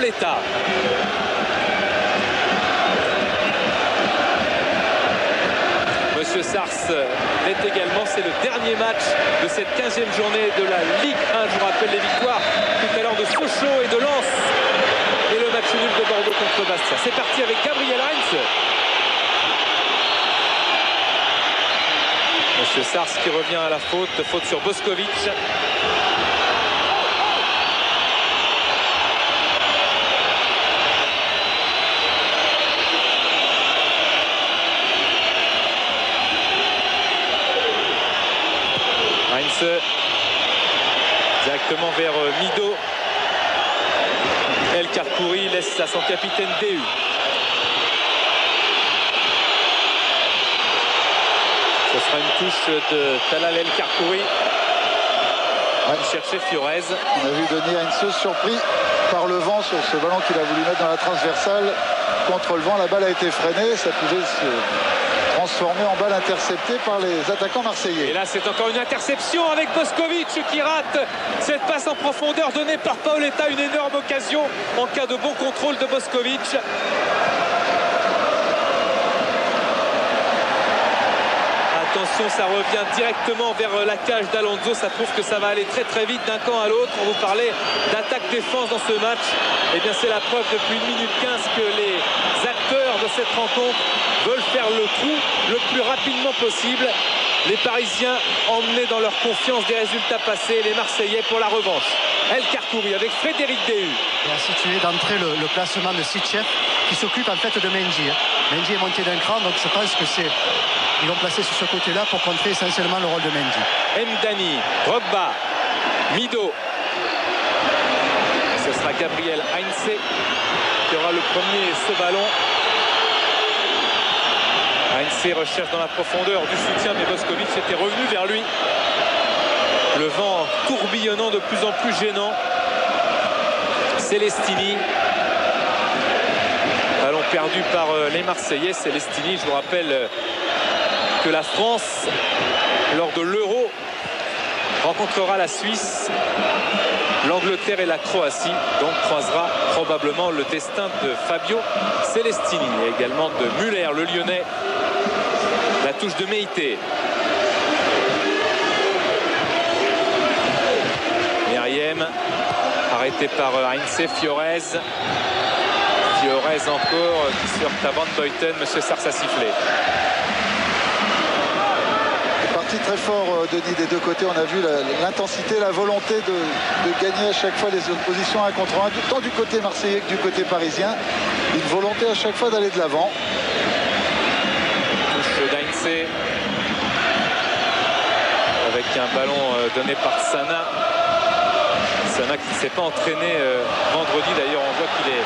Paoletta. Monsieur Sars l'est également. C'est le dernier match de cette 15e journée de la Ligue 1. Je vous rappelle les victoires tout à l'heure de Sochaux et de Lens. Et le match nul de Bordeaux contre Bastia. C'est parti avec Gabriel Heinz. Monsieur Sars qui revient à la faute sur Boskovic. Heinz directement vers Mido. El Karkouri laisse à son capitaine DU. Ce sera une touche de Talal El Karkouri. Il cherchait Fiorez. On a vu Denis Heinz surpris par le vent sur ce ballon qu'il a voulu mettre dans la transversale. Contre le vent, la balle a été freinée. Ça pouvait se transformer en balle interceptée par les attaquants marseillais. Et là, c'est encore une interception avec Boskovic qui rate cette passe en profondeur donnée par Paoletta. Une énorme occasion en cas de bon contrôle de Boskovic. Attention, ça revient directement vers la cage d'Alonso. Ça prouve que ça va aller très très vite d'un camp à l'autre. On vous parlait d'attaque-défense dans ce match. Et bien c'est la preuve depuis 1 minute 15 que les acteurs de cette rencontre veulent faire le coup le plus rapidement possible. Les Parisiens emmenés dans leur confiance des résultats passés, les Marseillais pour la revanche. El Karkouri avec Frédéric Déhu. Il a situé d'entrée le placement de Sitchev qui s'occupe en fait de Mendy. Mendy est monté d'un cran, donc je pense que c'est... Ils l'ont placé sur ce côté-là pour contrer essentiellement le rôle de Mendy. Mdani, Drogba, Mido. Ce sera Gabriel Heinz qui aura le premier ce ballon. Heinz recherche dans la profondeur du soutien, mais Boskovic était revenu vers lui. Le vent tourbillonnant de plus en plus gênant. Celestini. Ballon perdu par les Marseillais. Celestini, je vous rappelle que la France, lors de l'Euro, rencontrera la Suisse, l'Angleterre et la Croatie. Donc croisera probablement le destin de Fabio Celestini et également de Muller, le Lyonnais. La touche de Meïté. Meriem, arrêté par Heinz. Fiorez. Fiorez encore qui se heurte à Van Buiten. Monsieur Sars a sifflé. Très fort, Denis, des deux côtés. On a vu l'intensité, la volonté de gagner à chaque fois les oppositions 1 contre 1, tant du côté marseillais que du côté parisien. Une volonté à chaque fois d'aller de l'avant. Touche d'Heinz avec un ballon donné par Sana. Sana qui ne s'est pas entraîné vendredi. D'ailleurs, on voit qu'il est...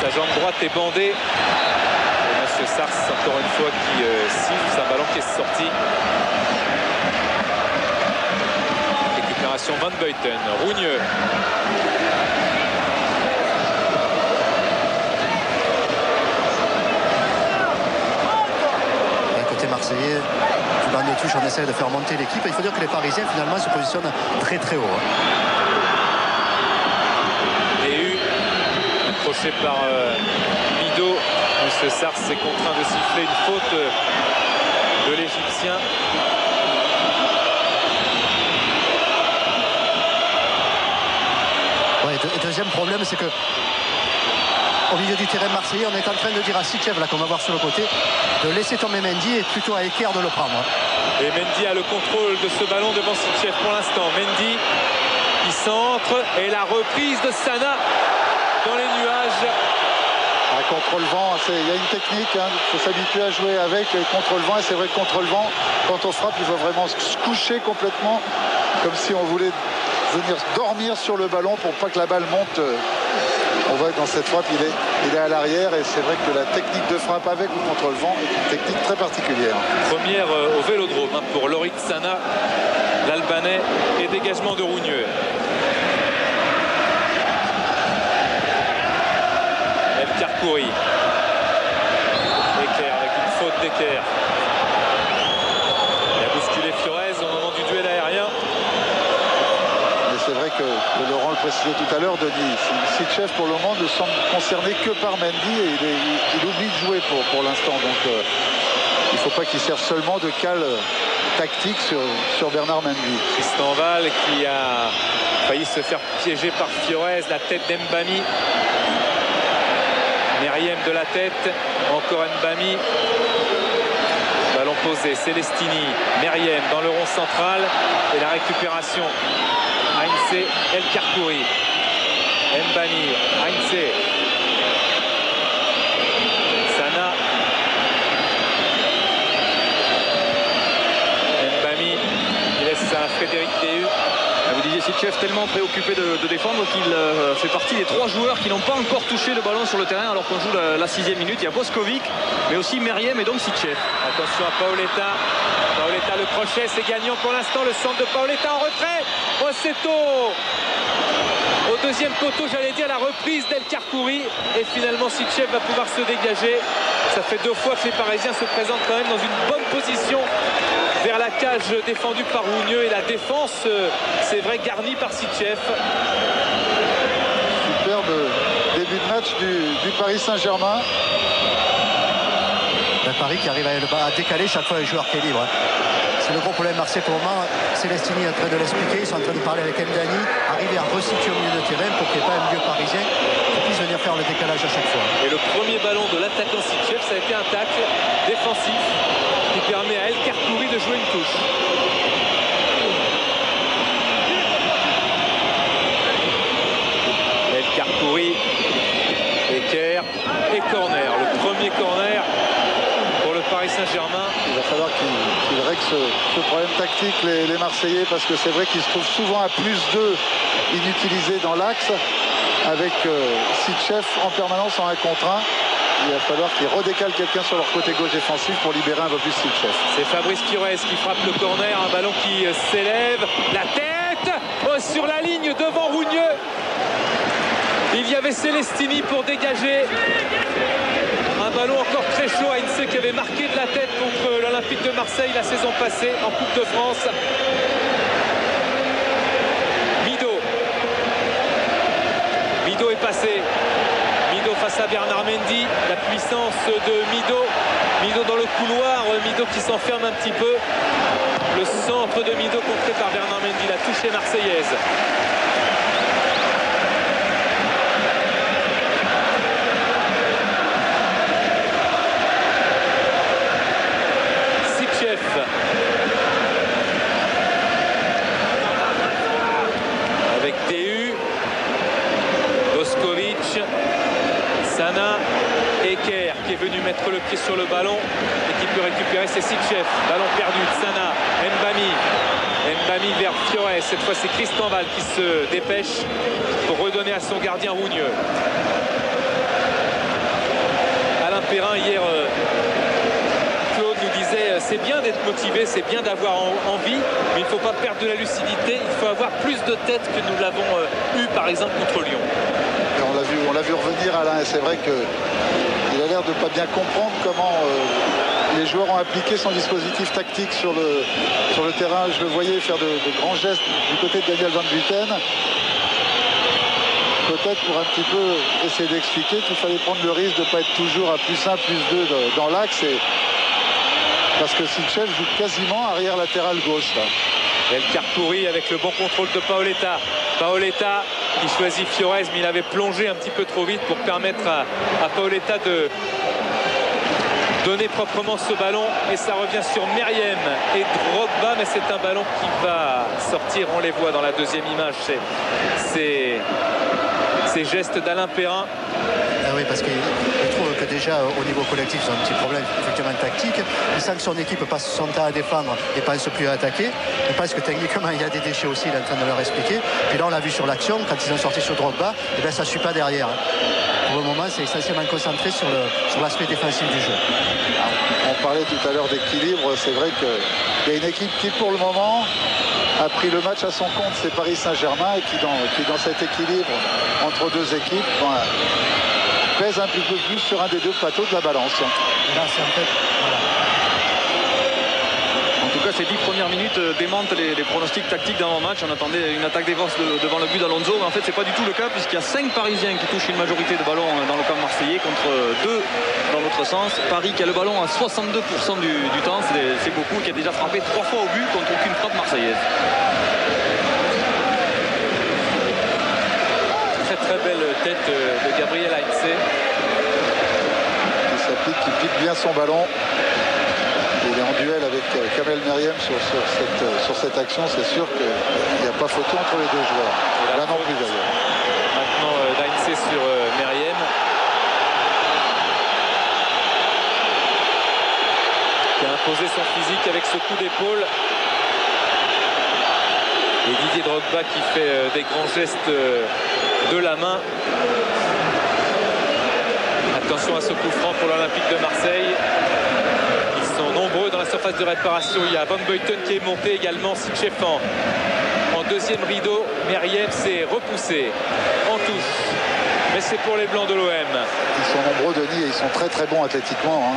Sa jambe droite est bandée. Monsieur Sars, encore une fois, qui siffle. C'est un ballon qui est sorti. Récupération Van Buiten. Rougneux. D'un côté marseillais, du banc de touche, on essaie de faire monter l'équipe. Il faut dire que les Parisiens, finalement, se positionnent très très haut. DU, accroché par Mido. Monsieur Sars est contraint de siffler une faute de l'Égyptien. Ouais, deuxième problème, c'est que au milieu du terrain marseillais, on est en train de dire à Sitchev, là qu'on va voir sur le côté, de laisser tomber Mendy et plutôt à Eker de le prendre. Et Mendy a le contrôle de ce ballon devant Sitchev pour l'instant. Mendy qui centre et la reprise de Sana dans les nuages. Contre le vent, il y a une technique, il faut s'habituer à jouer avec contre le vent. Et c'est vrai que contre le vent, quand on frappe, il faut vraiment se coucher complètement, comme si on voulait venir dormir sur le ballon pour pas que la balle monte. On voit que dans cette frappe, il est à l'arrière, et c'est vrai que la technique de frappe avec ou contre le vent est une technique très particulière. Première au Vélodrome pour Lorik Sana, l'Albanais, et dégagement de Rougneux. Karkouri. Eker avec une faute d'Eker. Il a bousculé Fiorez au moment du duel aérien. Mais c'est vrai que Laurent le précisait tout à l'heure, Denis, Sitchev pour le moment ne semble concerné que par Mendy et il oublie de jouer pour l'instant. Donc il ne faut pas qu'il serve seulement de cale tactique sur Bernard Mendy. Tristan Val qui a failli se faire piéger par Fiorez, la tête d'Mbami. Meriem de la tête, encore Mbami. Ballon posé, Celestini, Meriem dans le rond central et la récupération. Heinze, El Karkouri, Mbami, Heinze, Sana, Mbami, il laisse à Frédéric Déhu. Vous disiez Sitchev tellement préoccupé de défendre qu'il fait partie des 3 joueurs qui n'ont pas encore touché le ballon sur le terrain alors qu'on joue la 6e minute. Il y a Boskovic, mais aussi Meriem et donc Sitchev. Attention à Paoletta. Paoletta, le crochet, c'est gagnant pour l'instant. Le centre de Paoletta en retrait. Rossetto au deuxième poteau, j'allais dire la reprise d'El Karkouri. Et finalement, Sitchev va pouvoir se dégager. Ça fait 2 fois que les Parisiens se présentent quand même dans une bonne position vers la cage défendue par Rougneux. Et la défense, c'est vrai, garnie par Sitchev. Superbe début de match du Paris Saint-Germain. Paris qui arrive à décaler chaque fois les joueurs qui est libre. C'est le gros problème Marseille pour le moment. Célestini est en train de l'expliquer. Ils sont en train de parler avec Mdani, arriver à resituer au milieu de terrain pour qu'il n'y ait pas un milieu parisien qui puisse venir faire le décalage à chaque fois. Et le premier ballon de l'attaquant Sitchev, ça a été un tacle défensif qui permet à El Karkouri de jouer une touche. El Karkouri, équerre et corner. Le premier corner pour le Paris Saint-Germain. Il va falloir qu'il règle ce problème tactique, les Marseillais, parce que c'est vrai qu'ils se trouvent souvent à +2 inutilisés dans l'axe, avec Sitchev en permanence en 1 contre 1. Il va falloir qu'ils redécalent quelqu'un sur leur côté gauche défensif pour libérer un peu plus Sitchev. C'est Fabrice Fiorez qui frappe le corner, un ballon qui s'élève, la tête sur la ligne devant Rougneux. Il y avait Celestini pour dégager. Un ballon encore très chaud à Heinze qui avait marqué de la tête contre l'Olympique de Marseille la saison passée en Coupe de France. Mido est passé. Mido face à Bernard Mendy. La puissance de Mido dans le couloir. Mido qui s'enferme un petit peu. Le centre de Mido contré par Bernard Mendy. La touche est marseillaise. Avec Déhu, Boskovic, Sana, Eker qui est venu mettre le pied sur le ballon et qui peut récupérer, c'est Sitchev. Ballon perdu de Sana, Mbami vers Fiorez. Cette fois c'est Tristan Val qui se dépêche pour redonner à son gardien Rougneux. Alain Perrin hier nous disait c'est bien d'être motivé, c'est bien d'avoir envie, mais il ne faut pas perdre de la lucidité, il faut avoir plus de tête que nous l'avons eu par exemple contre Lyon. Et on l'a vu revenir Alain, et c'est vrai qu'il a l'air de ne pas bien comprendre comment les joueurs ont appliqué son dispositif tactique sur le terrain. Je le voyais faire de grands gestes du côté de Daniel Van Buten. Peut-être pour un petit peu essayer d'expliquer qu'il fallait prendre le risque de ne pas être toujours à +1, +2 dans l'axe. Parce que Sitchev joue quasiment arrière latéral gauche. Là. El Karkouri avec le bon contrôle de Paoletta. Paoletta qui choisit Fiorez, mais il avait plongé un petit peu trop vite pour permettre à Paoletta de donner proprement ce ballon. Et ça revient sur Meriem et Drogba, mais c'est un ballon qui va sortir. On les voit dans la deuxième image. Ces gestes d'Alain Perrin. Ah oui, parce qu'il trouve que déjà au niveau collectif c'est un petit problème effectivement tactique. Il sent que son équipe passe son temps à défendre et pense plus à attaquer. Il pense que techniquement il y a des déchets aussi, il est en train de leur expliquer. Puis là on l'a vu sur l'action, quand ils ont sorti sur Drogba, et bien ça ne suit pas derrière. Pour le moment c'est essentiellement concentré sur l'aspect défensif du jeu. On parlait tout à l'heure d'équilibre, c'est vrai qu'il y a une équipe qui pour le moment a pris le match à son compte, c'est Paris Saint-Germain, et qui dans cet équilibre entre deux équipes pèse un petit peu plus sur un des deux plateaux de la balance. Là, c'est en fait, voilà. En tout tout cas, ces 10 premières minutes démentent les pronostics tactiques d'avant-match. On attendait une attaque défense devant le but d'Alonso, mais en fait, c'est pas du tout le cas, puisqu'il y a 5 Parisiens qui touchent une majorité de ballons dans le camp marseillais contre 2 dans l'autre sens. Paris qui a le ballon à 62% du temps, c'est beaucoup, qui a déjà frappé 3 fois au but contre aucune frappe marseillaise. Très belle tête de Gabriel Heinze. Qui pique bien son ballon. Il est en duel avec Kamel Meriem sur cette action. C'est sûr qu'il n'y a pas photo entre les deux joueurs. Là non plus d'ailleurs. Maintenant Heinze sur Meriem. Qui a imposé son physique avec ce coup d'épaule. Et Didier Drogba qui fait des grands gestes de la main. Attention à ce coup franc pour l'Olympique de Marseille. Ils sont nombreux dans la surface de réparation. Il y a Van Buiten qui est monté également. Sitchef en deuxième rideau. Meriem s'est repoussé en touche. Mais c'est pour les Blancs de l'OM. Ils sont nombreux, Denis, et ils sont très très bons athlétiquement.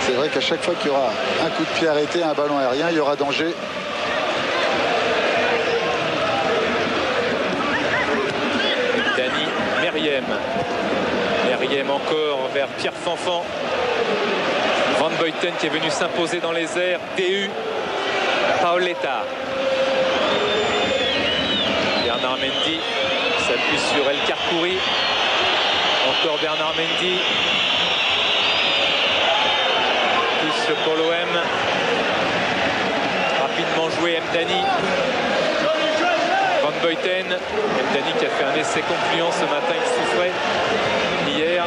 C'est vrai qu'à chaque fois qu'il y aura un coup de pied arrêté, un ballon aérien, il y aura danger. Dani, Meriem. Meriem encore vers Pierre Fanfan. Van Buiten qui est venu s'imposer dans les airs. DU. Paoletta. Bernard Mendy s'appuie sur El Karkouri. Encore Bernard Mendy. Touche pour l'OM. Rapidement joué Mdani. Van Buiten. Mdani qui a fait un essai concluant ce matin. Il souffrait hier.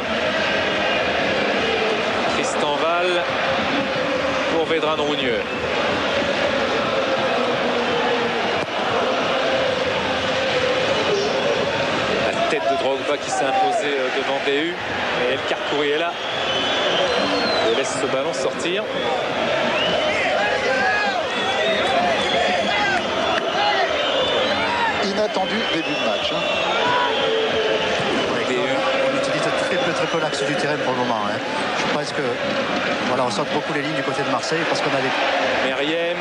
Tristan Val pour Vedran Rougneux. La tête de Drogba qui s'est imposée devant DU. Et El Karkouri est là. Et laisse ce ballon sortir. Inattendu début de match. On utilise très peu l'axe du terrain pour le moment. Je pense que voilà, on saute beaucoup les lignes du côté de Marseille parce qu'on a des... Meriem,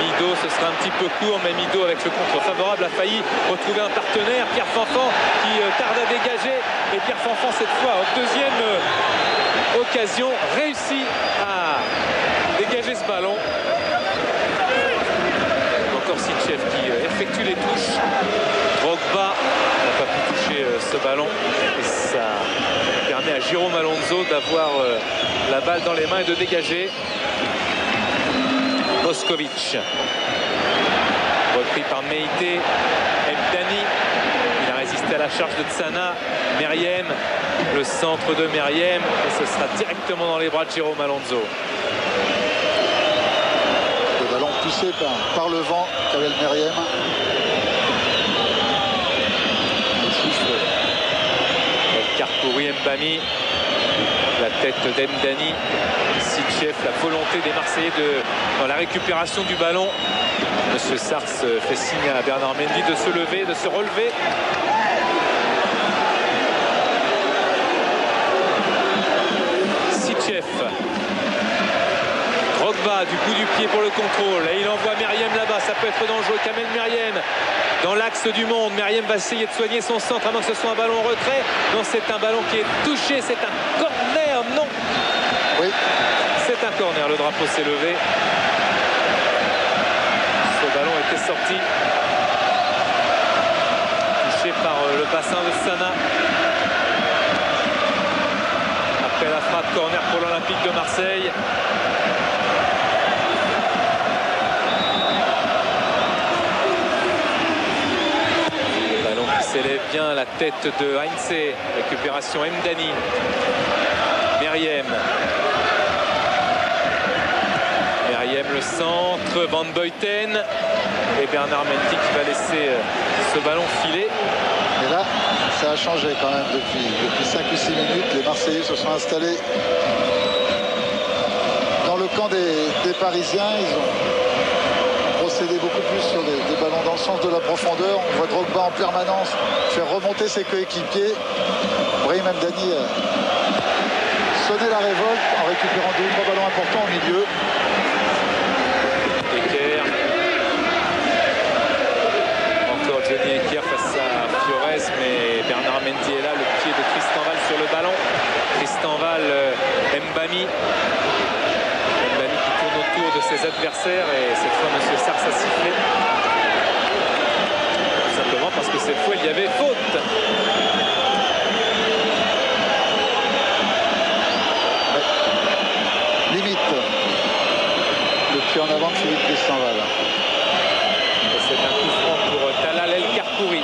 Mido, ce sera un petit peu court, mais Mido avec le contre favorable a failli retrouver un partenaire. Pierre Fanfan qui tarde à dégager. Et Pierre Fanfan cette fois, en deuxième occasion, réussit à dégager ce ballon. Encore Sitchef qui effectue les touches. Drogba n'a pas pu toucher ce ballon. Et ça permet à Jérôme Alonso d'avoir la balle dans les mains et de dégager. Boskovic. Repris par Meïté. Mdani. Il a résisté à la charge de Tsana. Meriem. Le centre de Meriem. Et ce sera directement dans les bras de Jérôme Alonso. Le ballon poussé par le vent. Kamel Meriem. El Karkouri, Mbami. La tête d'Mdani. Sitchef, la volonté des Marseillais dans la récupération du ballon. Monsieur Sars fait signe à Bernard Mendy de se lever, de se relever. Sitchef. Drogba du bout du pied pour le contrôle. Et il envoie Meriem là-bas. Ça peut être dangereux. Kamel Meriem dans l'axe du monde. Meriem va essayer de soigner son centre, à moins que ce soit un ballon en retrait. Non, c'est un ballon qui est touché. C'est un corner. Non. Oui. C'est un corner. Le drapeau s'est levé. Ce ballon était sorti. Touché par le bassin de Sana. Après la frappe, corner pour l'Olympique de Marseille. Le ballon qui s'élève bien, la tête de Heinze. Récupération Mdani. Meriem. Meriem le centre, Van Buiten et Bernard Mendy qui va laisser ce ballon filer. Et là, ça a changé quand même depuis 5 ou 6 minutes. Les Marseillais se sont installés dans le camp des Parisiens. Ils ont procédé beaucoup plus sur des ballons dans le sens de la profondeur. On voit Drogba en permanence faire remonter ses coéquipiers. Brahim Mdani sonner la révolte en récupérant 2 ou 3 ballons importants au milieu. avant de Philippe Christianval. C'est un coup franc pour Talal El Karkouri.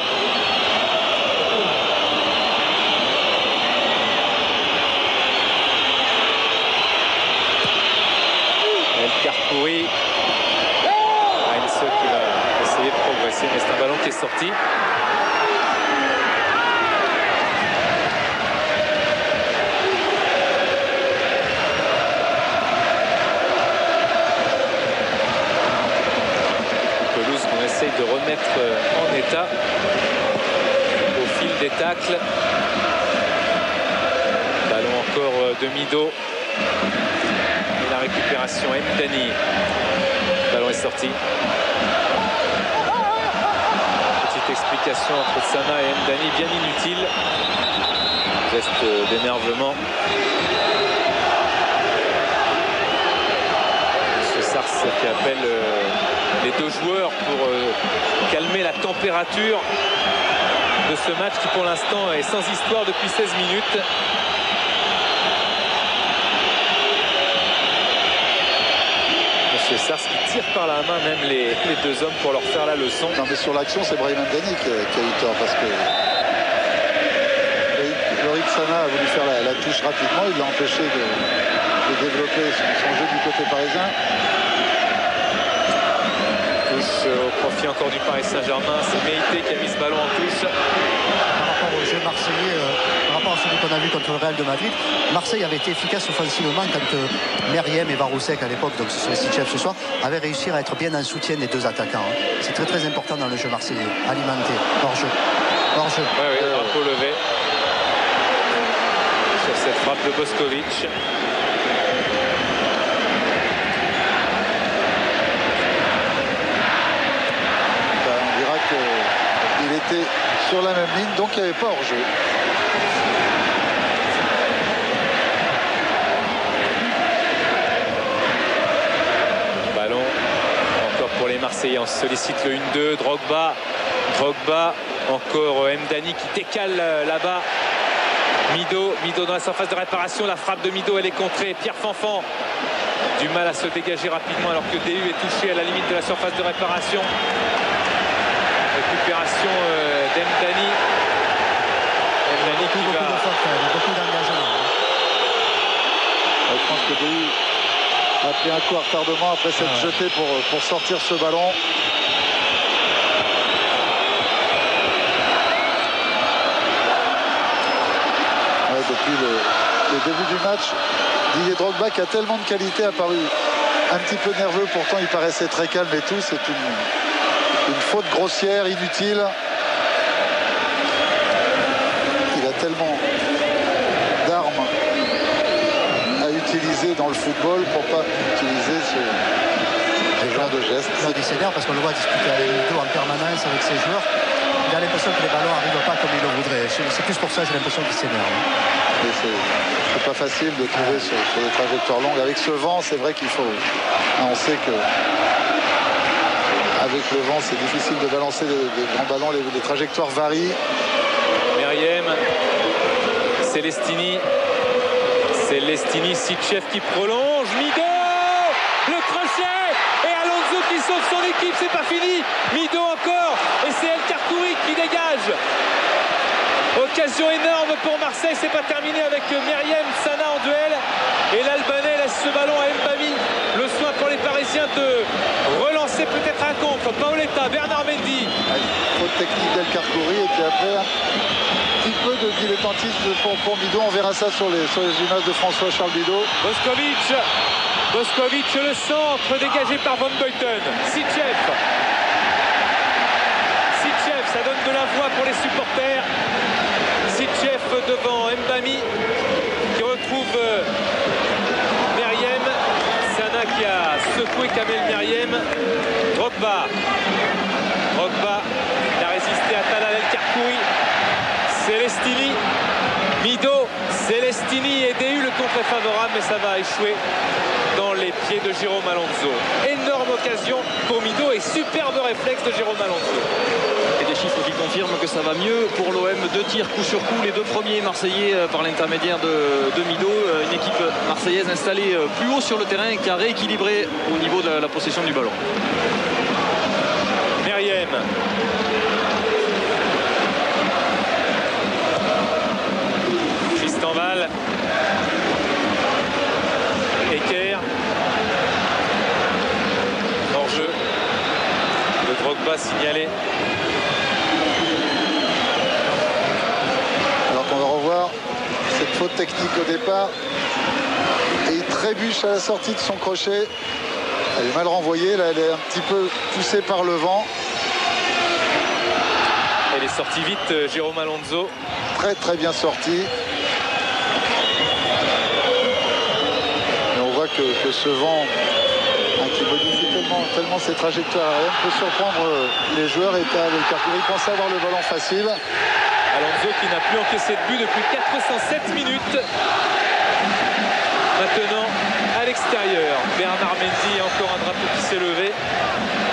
El Karkouri. Heinze qui va essayer de progresser, mais c'est un ballon qui est sorti. Pelouse qu'on essaye de remettre en état au fil des tacles. Ballon encore de Mido. Et la récupération Mdani. Le ballon est sorti. Petite explication entre Sana et Mdani, bien inutile. Geste d'énervement. Ce Sars qui appelle les deux joueurs pour calmer la température de ce match qui pour l'instant est sans histoire depuis 16 minutes. Monsieur Sars qui tire par la main même les deux hommes pour leur faire la leçon. Non mais sur l'action c'est Brahim Mdani qui a eu tort parce que Loïc Sana a voulu faire la touche rapidement, il l'a empêché de développer son jeu du côté parisien. Touche au profit encore du Paris Saint-Germain, c'est Meïté qui a mis ce ballon en touche. Par rapport au jeu marseillais, par rapport à celui qu'on a vu contre le Real de Madrid, Marseille avait été efficace offensivement quand Meriem et Varousek à l'époque, donc ce sont les Sitchef ce soir, avaient réussi à être bien en soutien des deux attaquants. C'est très très important dans le jeu marseillais, alimenté, hors-jeu. Hors-jeu. Oui, drapeau levé sur cette frappe de Boskovic. On dira qu'il était sur la même ligne, donc il n'y avait pas hors-jeu. Ballon encore pour les Marseillais, on sollicite le 1-2, Drogba, encore Mdani qui décale là-bas. Mido dans la surface de réparation, la frappe de Mido elle est contrée, Pierre Fanfan du mal à se dégager rapidement alors que DU est touché à la limite de la surface de réparation. Récupération d'Mdani. Mdani qui va... beaucoup d'engagement. Je pense que DU a pris un coup à retardement après s'être jeté pour sortir ce ballon. Depuis le début du match, Didier Drogba qui a tellement de qualité a paru un petit peu nerveux, pourtant il paraissait très calme et tout. C'est une faute grossière, inutile. Il a tellement d'armes à utiliser dans le football pour pas utiliser ce genre de geste. Il s'énerve parce qu'on le voit discuter avec Mido en permanence avec ses joueurs. Il a l'impression que les ballons n'arrivent pas comme il le voudrait. C'est plus pour ça que j'ai l'impression qu'il s'énerve. C'est pas facile de trouver sur des trajectoires longues. Avec ce vent, c'est vrai qu'il faut... On sait que avec le vent, c'est difficile de balancer des grands ballons. Les trajectoires varient. Meriem, Celestini, Sitchef qui prolonge, Mido, le crochet et Alonso qui sauve son équipe, c'est pas fini. Mido encore et c'est El Karkouri qui dégage. Occasion énorme pour Marseille, c'est pas terminé avec Meriem, Sana en duel et l'Albanais laisse ce ballon à Mbami. Le soin pour les Parisiens de relancer peut-être un contre. Paoletta, Bernard Mendy. Faute technique d'El Karkouri et puis après un petit peu de dilettantisme pour Mido. On verra ça sur les images de François-Charles Bido. Boskovic, le centre dégagé par Van Buiten. Sitchef, ça donne de la voix pour les supporters. Sitchef devant Mbami qui retrouve Meriem. Sana qui a secoué Kamel Meriem. Drogba, il a résisté à Talal El Karkouri. Celestini, Mido, Celestini et DU, le contre est favorable mais ça va échouer dans les pieds de Jérôme Alonso. Énorme occasion pour Mido et superbe réflexe de Jérôme Alonso. Et des chiffres qui comptent confirme que ça va mieux pour l'OM. 2 tirs coup sur coup, les 2 premiers marseillais par l'intermédiaire de Mido. Une équipe marseillaise installée plus haut sur le terrain qui a rééquilibré au niveau de la possession du ballon. Meriem. Tristanval. Eker. Hors-jeu. Le Drogba signalé. Alors qu'on va revoir cette faute technique au départ. Et il trébuche à la sortie de son crochet. Elle est mal renvoyée, là elle est un petit peu poussée par le vent. Elle est sortie vite, Jérôme Alonso. Très très bien sortie. Et on voit que ce vent qui modifie tellement ses trajectoires aériennes peut surprendre les joueurs. Et le Carcouri pensait avoir le ballon facile. Alonso qui n'a plus encaissé de but depuis 407 minutes. Maintenant à l'extérieur, Bernard Mendy, encore un drapeau qui s'est levé.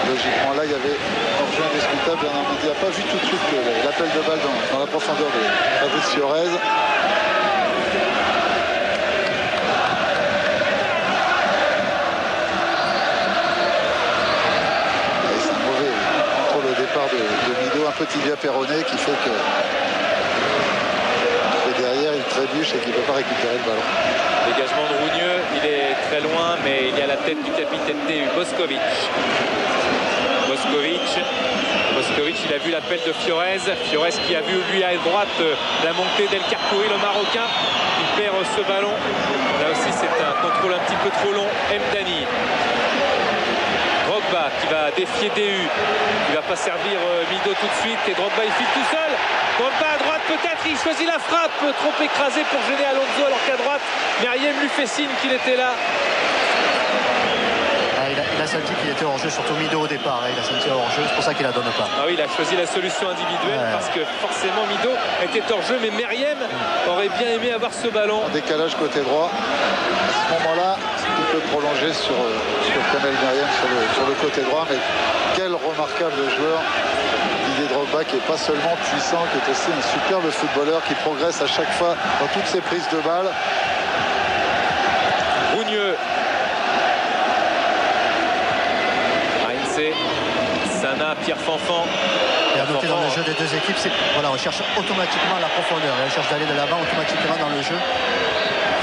Logiquement là il y avait hors-jeu indiscutable. Bernard Mendy n'a pas vu tout de suite l'appel de balle dans la profondeur de Fabrice Fiorez. C'est un mauvais contrôle au départ de Mido, un petit via Perronnet qui fait que derrière il trébuche et qu'il ne peut pas récupérer le ballon. Dégagement de Rougneux, il est très loin, mais il y a la tête du capitaine TU, Boskovic. Boskovic, il a vu l'appel de Fiorez. Fiorez qui a vu lui à droite la montée d'El Carcouri, le Marocain. Il perd ce ballon. Là aussi c'est un contrôle un petit peu trop long. Mdani. Drogba qui va défier DU. Il va pas servir Mido tout de suite. Et Drogba il file tout seul. Drogba à droite peut-être, il choisit la frappe. Trop écrasé pour gêner Alonso alors qu'à droite, Meriem lui fait signe qu'il était là. Il a senti qu'il était hors jeu, surtout Mido au départ. Il a senti hors jeu, c'est pour ça qu'il la donne pas. Ah oui, il a choisi la solution individuelle parce que forcément Mido était hors jeu, mais Meriem aurait bien aimé avoir ce ballon. En décalage côté droit. À ce moment-là, il peut prolonger sur Kamel Meriem sur le côté droit, mais quel remarquable joueur. Didier Drogba qui est pas seulement puissant, qui est aussi un superbe footballeur qui progresse à chaque fois dans toutes ses prises de balles. Rougneux. Sana, Pierre Fanfan. Et à noter dans le jeu des deux équipes, c'est voilà, on cherche automatiquement la profondeur. Et on cherche d'aller de l'avant automatiquement dans le jeu.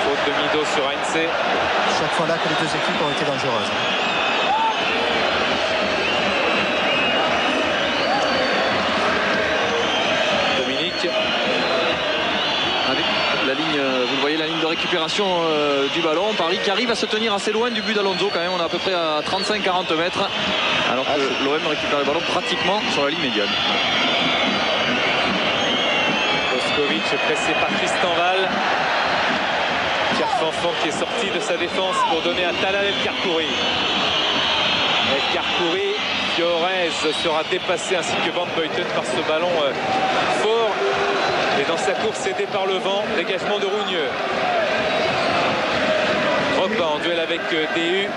Faute de Mido sur Heinze. Chaque fois là que les deux équipes ont été dangereuses. Dominique. La ligne, vous le voyez, la ligne de récupération du ballon. Paris qui arrive à se tenir assez loin du but d'Alonso quand même. On est à peu près à 35-40 mètres. Alors que l'OM récupère le ballon pratiquement sur la ligne médiane. Boskovic pressé par Tristanval. Pierre Fanfan qui est sorti de sa défense pour donner à Talal El Carcouri. El Carcouri, Fiorez sera dépassé ainsi que Van Buiten par ce ballon fort. Et dans sa course aidé par le vent, dégagement de Rougneux. Drogba en duel avec DU.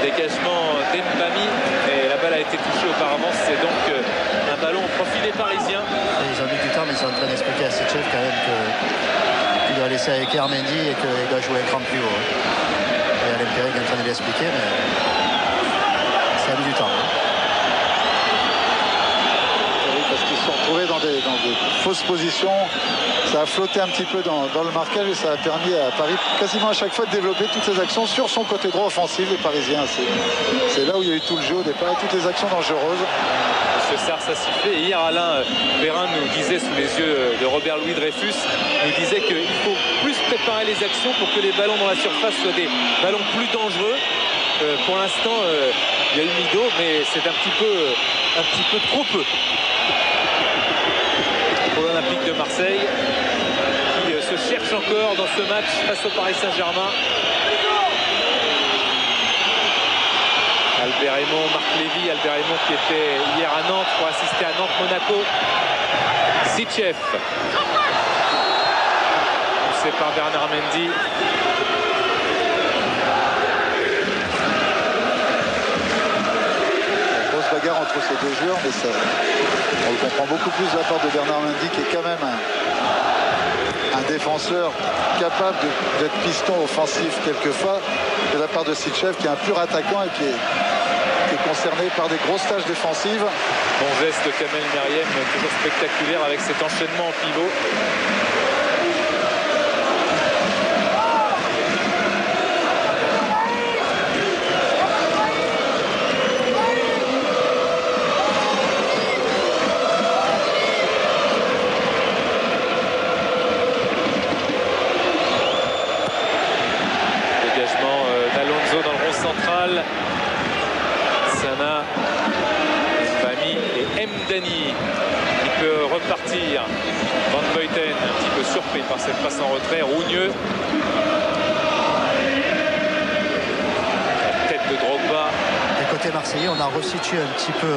Dégagement d'Embami. Et la balle a été touchée auparavant. C'est donc un ballon au profit des Parisiens. Et ils ont mis du temps, mais ils sont en train d'expliquer à Sitchev quand même qu'il doit laisser avec Mendy et qu'il doit jouer un cran plus haut. Et Alain Perret est en train de lui expliquer, mais ça a mis du temps. Parce qu'ils se sont retrouvés dans des fausses positions. Ça a flotté un petit peu dans le marquage et ça a permis à Paris quasiment à chaque fois de développer toutes ses actions sur son côté droit offensif. Les Parisiens, c'est là où il y a eu tout le jeu au départ, toutes les actions dangereuses. Monsieur Sars a sifflé. Hier, Alain Perrin nous disait, sous les yeux de Robert Louis Dreyfus, nous disait qu'il faut plus préparer les actions pour que les ballons dans la surface soient des ballons plus dangereux. Pour l'instant, il y a eu Mido, mais c'est un petit peu trop peu. Pour l'Olympique de Marseille qui se cherche encore dans ce match face au Paris Saint-Germain. Albert Raymond, Marc Lévy, Albert Raymond qui était hier à Nantes pour assister à Nantes-Monaco. Sitchev poussé par Bernard Mendy. Grosse bagarre entre ces deux joueurs, mais ça On le comprend beaucoup plus de la part de Bernard Mendy, qui est quand même un défenseur capable d'être piston offensif quelquefois, de la part de Sitchev, qui est un pur attaquant et qui est concerné par des grosses tâches défensives. Bon geste de Kamel Meriem, toujours spectaculaire avec cet enchaînement en pivot. D'Alonso dans le rond central. Sana, Mbami et Mdani qui peut repartir. Van Buiten un petit peu surpris par cette passe en retrait. Rougneux. La tête de Drogba. Et côté marseillais, on a resitué un petit peu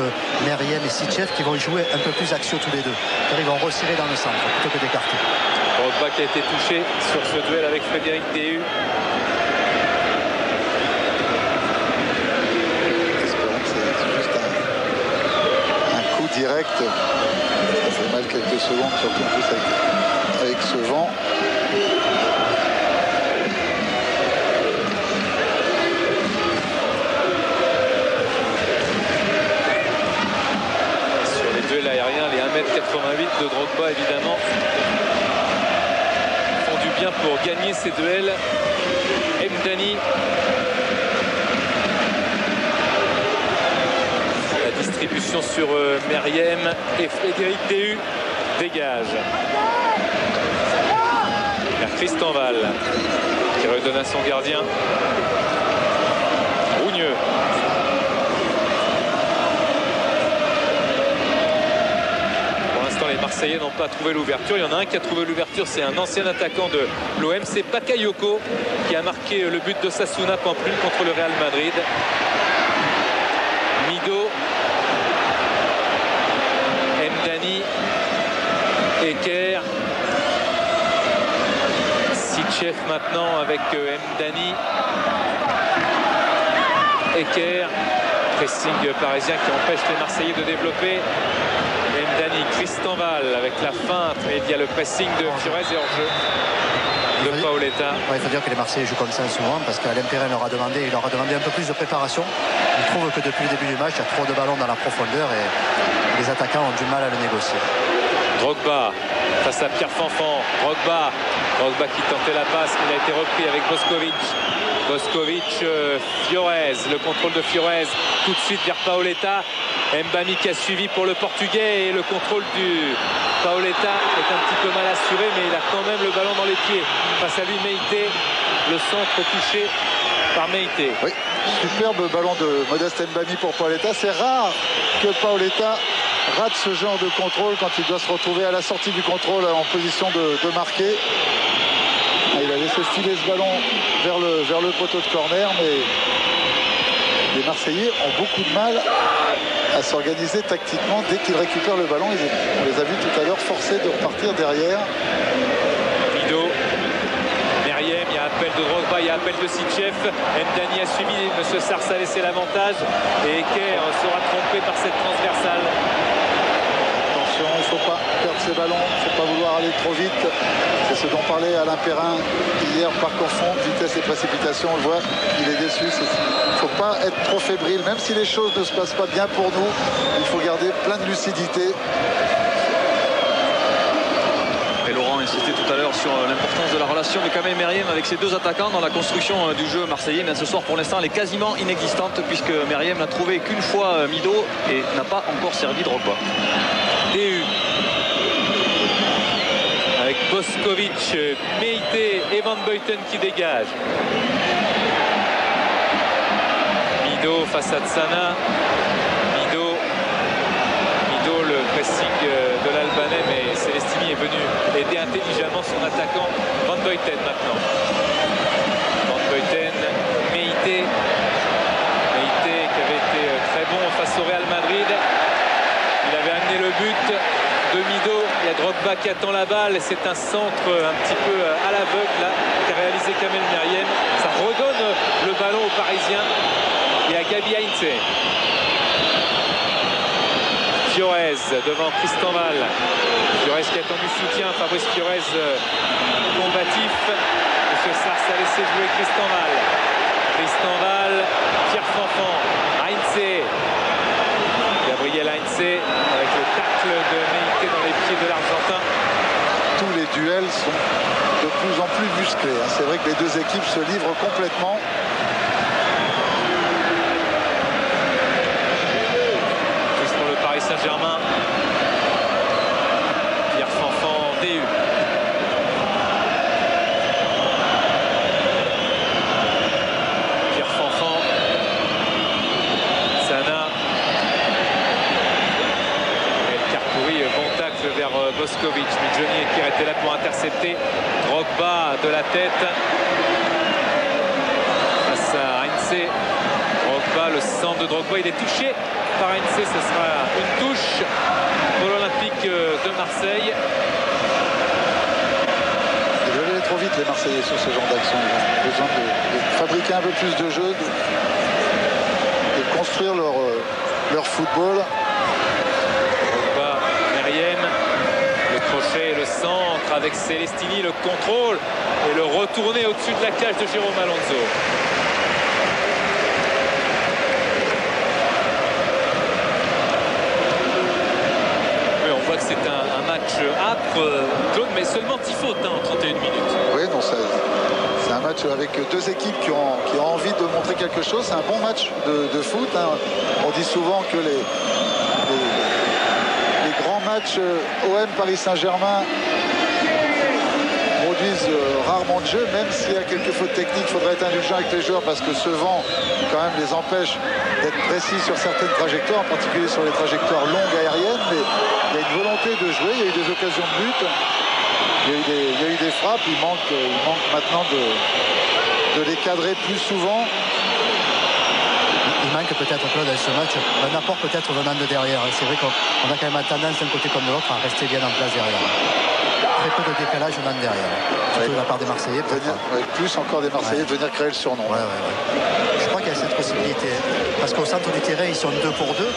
Meriem et Sitchev qui vont jouer un peu plus axiaux tous les deux. Car ils vont resserrer dans le centre plutôt que d'écarter. Drogba qui a été touché sur ce duel avec Frédéric Déhu. Direct, ça fait mal quelques secondes, surtout en plus avec ce vent. Sur les duels aériens, les 1m88 de Drogba évidemment font du bien pour gagner ces duels. Mdani. Distribution sur Meriem et Frédéric Déhu dégage. Vers Tristan Val qui redonne à son gardien. Rougneux. Pour l'instant, les Marseillais n'ont pas trouvé l'ouverture. Il y en a un qui a trouvé l'ouverture, c'est un ancien attaquant de l'OM, c'est Bakayoko qui a marqué le but de Sassouna Pampelune contre le Real Madrid. Mido. Mdani, Eker, Sitchev maintenant avec Mdani, Eker, pressing parisien qui empêche les Marseillais de développer. Mdani, Tristan Val avec la feinte, mais il y a le pressing de Fiorez et hors-jeu de Paoletta. Ouais, il faut dire que les Marseillais jouent comme ça souvent parce qu'Alain Perrin leur a demandé un peu plus de préparation. Il trouve que depuis le début du match, il y a trop de ballons dans la profondeur et les attaquants ont du mal à le négocier. Drogba face à Pierre Fanfan. Drogba qui tentait la passe, mais il a été repris avec Boskovic. Fiorez, le contrôle de Fiorez tout de suite vers Paoletta. Mbami qui a suivi pour le Portugais et le contrôle du Paoletta est un petit peu mal assuré, mais il a quand même le ballon dans les pieds. Face à lui, Meïté, le centre touché par Meïté. Oui, superbe ballon de Modeste Mbami pour Paoletta. C'est rare que Paoletta rate ce genre de contrôle quand il doit se retrouver à la sortie du contrôle en position de marquer. Il a laissé filer ce ballon vers le poteau de corner, mais les Marseillais ont beaucoup de mal à s'organiser tactiquement dès qu'ils récupèrent le ballon. On les a vus tout à l'heure forcés de repartir derrière. Mido, Meriem, il y a appel de Drogba, il y a appel de Sitchev. Mdani a suivi, M. Sars a laissé l'avantage et Eker sera trompé par cette transversale. Attention, il ne faut pas perdre ses ballons, il ne faut pas vouloir aller trop vite. C'est ce dont parlait Alain Perrin hier, par confondre vitesse et précipitation. On le voit, il est déçu. Il ne faut pas être trop fébrile, même si les choses ne se passent pas bien pour nous. Il faut garder plein de lucidité. Et Laurent insistait tout à l'heure sur l'importance de la relation de Kamel Meriem avec ses deux attaquants dans la construction du jeu marseillais. Mais ce soir, pour l'instant, elle est quasiment inexistante puisque Meriem n'a trouvé qu'une fois Mido et n'a pas encore servi Drogba. Déhu avec Boskovic, Meïté et Van Buiten qui dégagent. Mido face à Tsana. Mido, le pressing de l'Albanais, mais Celestini est venu aider intelligemment son attaquant Van Buiten maintenant. Van Buiten, Meïté qui avait été très bon face au Real Madrid. Il avait amené le but de Mido. Il y a Drogba qui attend la balle. C'est un centre un petit peu à l'aveugle là qu'a réalisé Kamel Meriem. Ça redonne le ballon aux Parisiens et à Gabi Heinze. Fiorez devant Cristanval. Fiorez qui a tendu soutien. Fabrice Fiorez combatif. Monsieur Sars a laissé jouer Cristanval. Cristanval, Pierre Fanfan, Heinze. Gabriel Heinze avec le tacle de Meïté dans les pieds de l'Argentin. Tous les duels sont de plus en plus musclés. C'est vrai que les deux équipes se livrent complètement. Tous pour le Paris Saint-Germain. Pierre Fanfan, DU. Pierre Fanfan. Sana. El Karkouri, bon tacle vers Boskovic. Mais Johnny Eker était là pour intercepter. Drogba de la tête. Face à Heinze. Drogba, le centre de Drogba, il est touché par Heinze. Ce sera une touche pour l'Olympique de Marseille. Ils veulent aller trop vite les Marseillais sur ce genre d'action. Ils ont besoin de fabriquer un peu plus de jeu, de construire leur football. Drogba, Meriem, le crochet et le centre avec Celestini, le contrôle et le retourné au-dessus de la cage de Jérôme Alonso. On voit que c'est un match âpre, Claude, mais seulement 10 fautes en 31 minutes. Oui, non, c'est un match avec deux équipes qui ont envie de montrer quelque chose. C'est un bon match de foot. On dit souvent que les grands matchs OM Paris Saint-Germain produisent rarement de jeu, même s'il y a quelques fautes techniques. Il faudrait être indulgent avec les joueurs parce que ce vent quand même les empêche d'être précis sur certaines trajectoires, en particulier sur les trajectoires longues aériennes. Mais il y a une volonté de jouer, il y a eu des occasions de but, il y a eu des frappes. Il manque maintenant de les cadrer plus souvent. Il manque peut-être, Claude, dans ce match un apport peut-être venant de derrière. C'est vrai qu'on a quand même tendance d'un côté comme de l'autre à rester bien en place derrière. Très peu de décalage venant de derrière, surtout de la part des Marseillais. Plus encore des Marseillais de venir créer le surnom. Je crois qu'il y a cette possibilité. Parce qu'au centre du terrain, ils sont 2 pour 2.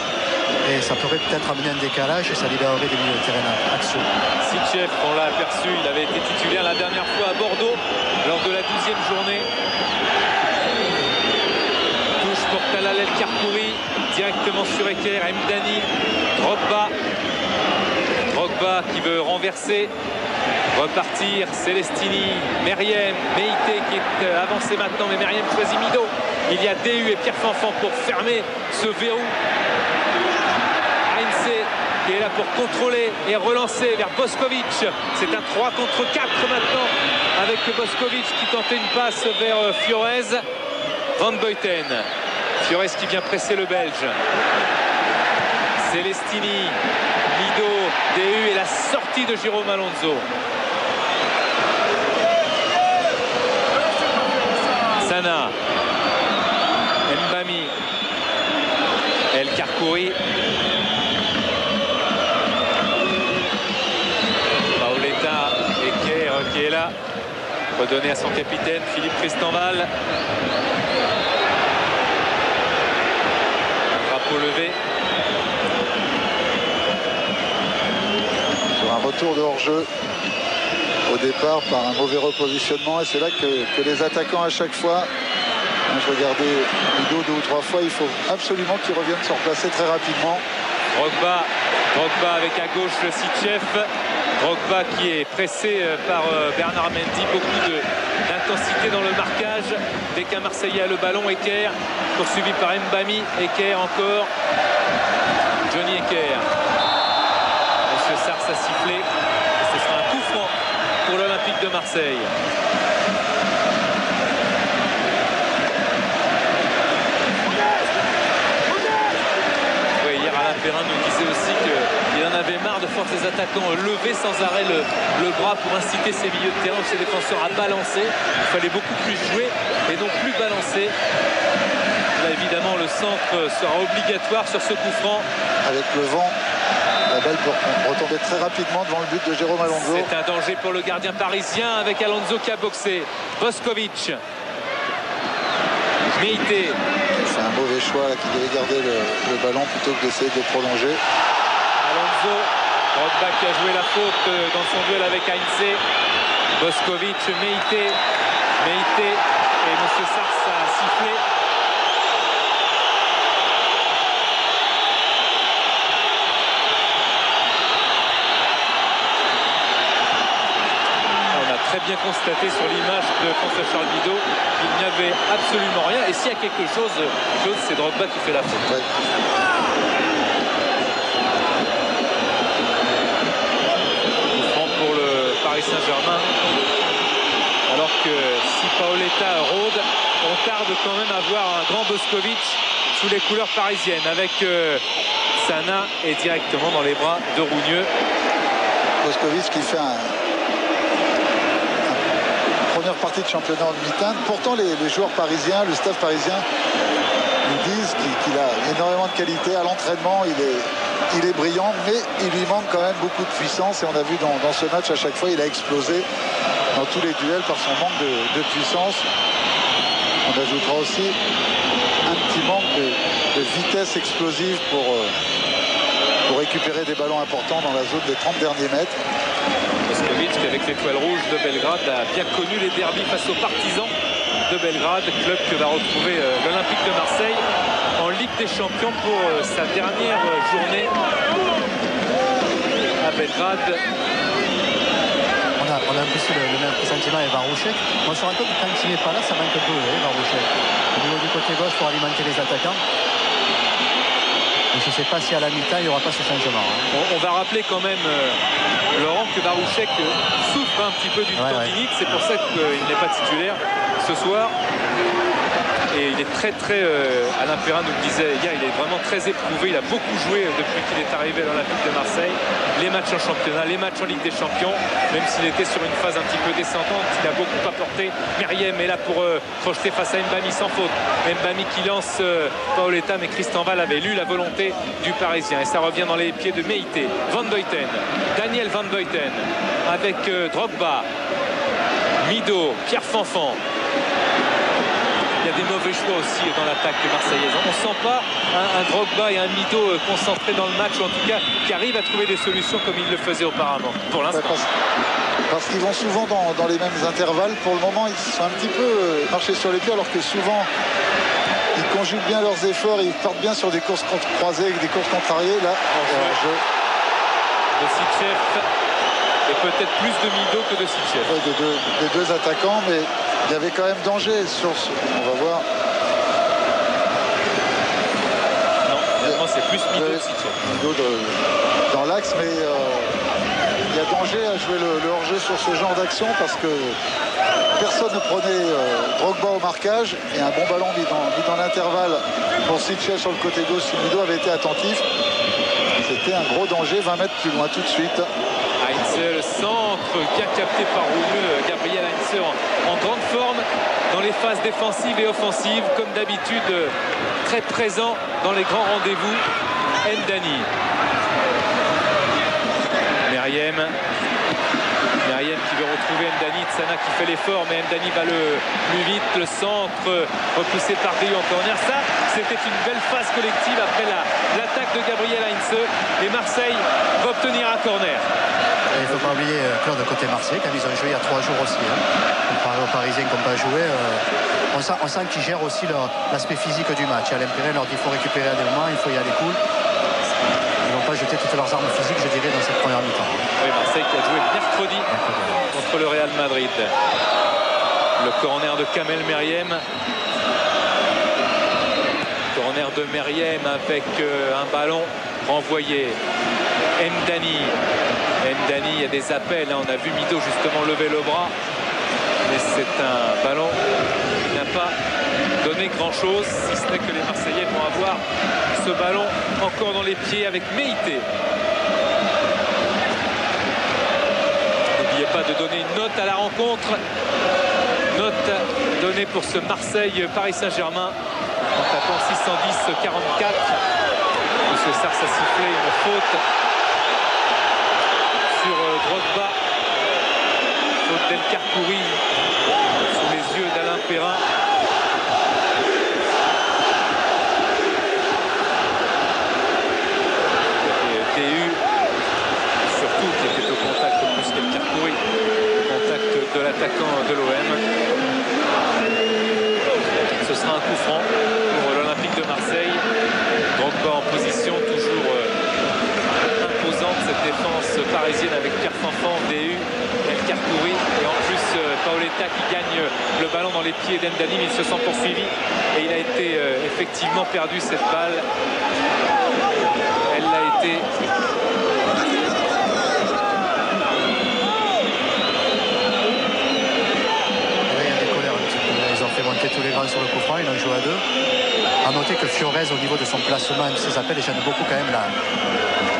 Et ça pourrait peut-être amener un décalage et ça libérerait des milieux de terrain action. Sitchef, on l'a aperçu, il avait été titulaire la dernière fois à Bordeaux lors de la 12e journée. Touche pour Talal El Karkouri, directement sur Eker, Mdani, Drogba. Drogba qui veut renverser, repartir, Celestini, Meriem, Meïté qui est avancé maintenant, mais Meriem choisit Mido. Il y a DU et Pierre Fanfan pour fermer ce verrou. Heinze qui est là pour contrôler et relancer vers Boskovic. C'est un 3 contre 4 maintenant avec Boskovic qui tentait une passe vers Fiorez. Van Buiten. Fiorez qui vient presser le Belge. Celestini, Mido, DU et la sortie de Jérôme Alonso. Sana. Mbami. El Karkouri. Paoletta, Eker qui est là. Redonné à son capitaine, Philippe Cristanval. Drapeau levé. Sur un retour de hors-jeu au départ par un mauvais repositionnement. Et c'est là que les attaquants à chaque fois, je regardais Mido 2 ou 3 fois, il faut absolument qu'ils reviennent se replacer très rapidement. Drogba avec à gauche le Sitchef. Drogba qui est pressé par Bernard Mendy. Beaucoup d'intensité dans le marquage. Dès qu'un Marseillais a le ballon, Eker poursuivi par Mbami. Eker encore. Johnny Eker. Monsieur Sars a sifflé. Et ce sera un coup franc pour l'Olympique de Marseille. Perrin nous disait aussi qu'il en avait marre de voir ses attaquants lever sans arrêt le bras pour inciter ses milieux de terrain ou ses défenseurs à balancer. Il fallait beaucoup plus jouer et non plus balancer. Là évidemment le centre sera obligatoire sur ce coup franc. Avec le vent, la balle peut retomber très rapidement devant le but de Jérôme Alonso. C'est un danger pour le gardien parisien avec Alonso qui a boxé. Boskovic. Meïté. C'est un mauvais choix là, qui devait garder le ballon plutôt que d'essayer de le prolonger. Alonso. Drogba qui a joué la faute dans son duel avec Heinze. Boskovic, Meite et M. Sars a sifflé. On a très bien constaté sur l'image de François-Charles Bidault qu'il n'y avait absolument rien. Et s'il y a quelque chose, Claude, c'est Drogba qui fait la faute. Ouais. Paris Saint-Germain, alors que si Paoletta rôde, on tarde quand même à voir un grand Boskovic sous les couleurs parisiennes avec Sana et directement dans les bras de Rougneux. Boskovic qui fait une première partie de championnat en demi-teinte. Pourtant les joueurs parisiens, le staff parisien nous disent qu'il a énormément de qualité à l'entraînement. Il est brillant, mais il lui manque quand même beaucoup de puissance. Et on a vu dans ce match, à chaque fois, il a explosé dans tous les duels par son manque de puissance. On ajoutera aussi un petit manque de vitesse explosive pour récupérer des ballons importants dans la zone des 30 derniers mètres. Boskovic, qui avec l'étoile rouge de Belgrade, a bien connu les derbys face aux Partisans de Belgrade, club que va retrouver l'Olympique de Marseille en Ligue des Champions pour sa dernière journée à Belgrade. On a un peu le même sentiment avec Varouchek. On se rend compte que quand il n'est pas là, ça manque un peu, Varouchek. Au niveau du côté gauche pour alimenter les attaquants. Et je ne sais pas si à la mi-temps, il n'y aura pas ce changement. On va rappeler quand même, Laurent, que Varouchek souffre un petit peu d'une tendinite. C'est pour ça qu'il n'est pas titulaire ce soir. Et il est très Alain Perrin nous le disait hier, il est vraiment très éprouvé. Il a beaucoup joué depuis qu'il est arrivé à l'Olympique de Marseille. Les matchs en championnat, les matchs en Ligue des Champions. Même s'il était sur une phase un petit peu descendante, il a beaucoup apporté. Meriem est là pour projeter face à Mbami sans faute. Mbami qui lance Paoletta, mais Christian Val avait lu la volonté du Parisien. Et ça revient dans les pieds de Meite. Van Buiten, Daniel Van Buiten avec Drogba, Mido, Pierre Fanfan. Il y a des mauvais choix aussi dans l'attaque marseillaise. On ne sent pas un Drogba et un Mido concentrés dans le match, ou en tout cas qui arrivent à trouver des solutions comme ils le faisaient auparavant, pour l'instant. Parce qu'ils vont souvent dans les mêmes intervalles. Pour le moment, ils sont un petit peu marchés sur les pieds, alors que souvent, ils conjuguent bien leurs efforts, ils partent bien sur des courses croisées, des courses contrariées. Là, de Sitchev et peut-être plus de Mido que de Sitchev. Des deux attaquants, mais il y avait quand même danger sur ce. On va voir. Non, finalement c'est plus Mido que Sitchev. Mido dans l'axe, mais il y a danger à jouer le hors-jeu sur ce genre d'action parce que personne ne prenait Drogba au marquage et un bon ballon mis dans l'intervalle pour Sitchev sur le côté gauche si Mido avait été attentif. C'était un gros danger, 20 mètres plus loin tout de suite. Heinze, le centre, bien capté par Rougneux. Gabriel Heinze en grande forme dans les phases défensives et offensives, comme d'habitude, très présent dans les grands rendez-vous. Ndani. Meriem qui veut retrouver Ndani. Tsana qui fait l'effort, mais Ndani va le plus vite. Le centre repoussé par Déu en corner. Ça, c'était une belle phase collective après l'attaque de Gabriel Heinze. Et Marseille va obtenir un corner. Il ne faut pas oublier Claude côté Marseille, quand ils ont joué il y a 3 jours aussi. Comparé aux Parisiens qui n'ont pas joué, on sent qu'ils gèrent aussi l'aspect physique du match. Alain Perrin leur dit qu'il faut récupérer à des moments, il faut y aller cool. Ils n'ont pas jeté toutes leurs armes physiques, je dirais, dans cette première mi-temps. Oui, Marseille qui a joué mercredi contre le Real Madrid. Le corner de Kamel Meriem. Corner de Meriem avec un ballon renvoyé. Ndani, il y a des appels. On a vu Mido justement lever le bras. Mais c'est un ballon qui n'a pas donné grand-chose, si ce n'est que les Marseillais vont avoir ce ballon encore dans les pieds avec Meite. N'oubliez pas de donner une note à la rencontre. Note donnée pour ce Marseille-Paris Saint-Germain en tapant 610-44. Monsieur Sars a sifflé une faute sur Drogba. Faute d'El Kharkouri sous les yeux d'Alain Perrin. Et Déu l'attaquant de l'OM. Ce sera un coup franc pour l'Olympique de Marseille. Drogba en position, toujours imposante cette défense parisienne avec Pierre Fanfan, DU, El Karkouri et en plus Paoletta qui gagne le ballon dans les pieds d'Endani, mais il se sent poursuivi et il a été effectivement perdu cette balle. Elle l'a été. Monter tous les grands sur le coup franc, ils ont joué à 2. A noter que Fiorez, au niveau de son placement et de ses appels, gêne beaucoup quand même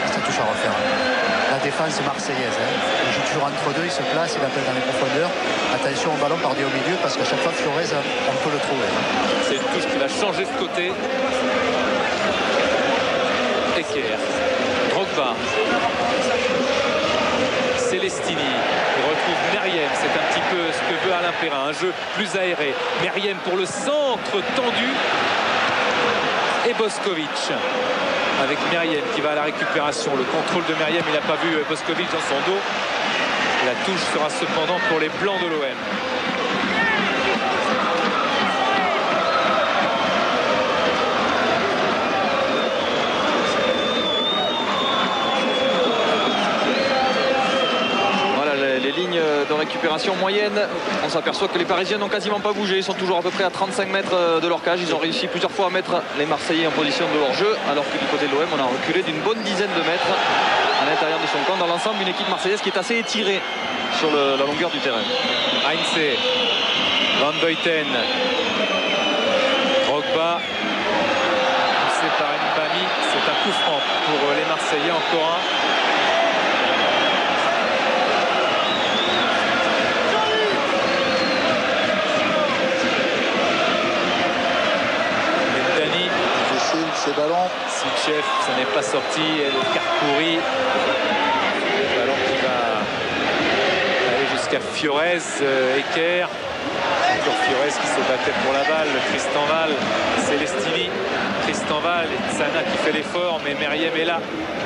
sa touche à refaire. La défense marseillaise. Il joue toujours entre deux, il se place, il appelle dans les profondeurs. Attention au ballon perdu au milieu parce qu'à chaque fois Fiorez, on peut le trouver. C'est une touche qui va changer de côté. Eker, Drogba, Celestini. Il retrouve Meriem, c'est un petit peu ce que veut Alain Perrin, un jeu plus aéré. Meriem pour le centre tendu et Boskovic avec Meriem qui va à la récupération. Le contrôle de Meriem, il n'a pas vu Boskovic dans son dos. La touche sera cependant pour les Blancs de l'OM. Les lignes de récupération moyenne, on s'aperçoit que les Parisiens n'ont quasiment pas bougé, ils sont toujours à peu près à 35 mètres de leur cage. Ils ont réussi plusieurs fois à mettre les Marseillais en position de hors-jeu, alors que du côté de l'OM on a reculé d'une bonne dizaine de mètres à l'intérieur de son camp. Dans l'ensemble, une équipe marseillaise qui est assez étirée sur la longueur du terrain. Heinze, Van Buiten, Drogba, poussé par Mbami, c'est un coup franc pour les Marseillais, encore un. Ces ballons. Sichev, ça n'est pas sorti. El Karkouri. Ballon qui va aller jusqu'à Fiorez. Eker. Toujours Fiorez qui se battait pour la balle. Tristan Val. Celestini. Tristan Val et Sana qui fait l'effort. Mais Meriem est là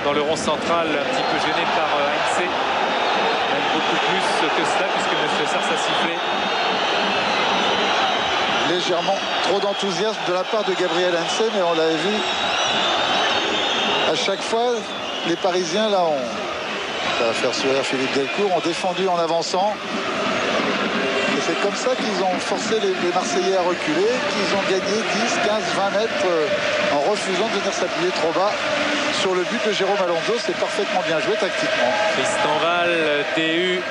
dans le rond central, un petit peu gêné par Heinze. Même beaucoup plus que cela puisque M. Sars a sifflé. Légèrement trop d'enthousiasme de la part de Gabriel Heinze, mais on l'avait vu à chaque fois. Les Parisiens là ça va faire sourire Philippe Delcourt, ont défendu en avançant et c'est comme ça qu'ils ont forcé les Marseillais à reculer, qu'ils ont gagné 10, 15, 20 mètres en refusant de venir s'appuyer trop bas sur le but de Jérôme Alonso. C'est parfaitement bien joué tactiquement. Tristan Val, DU,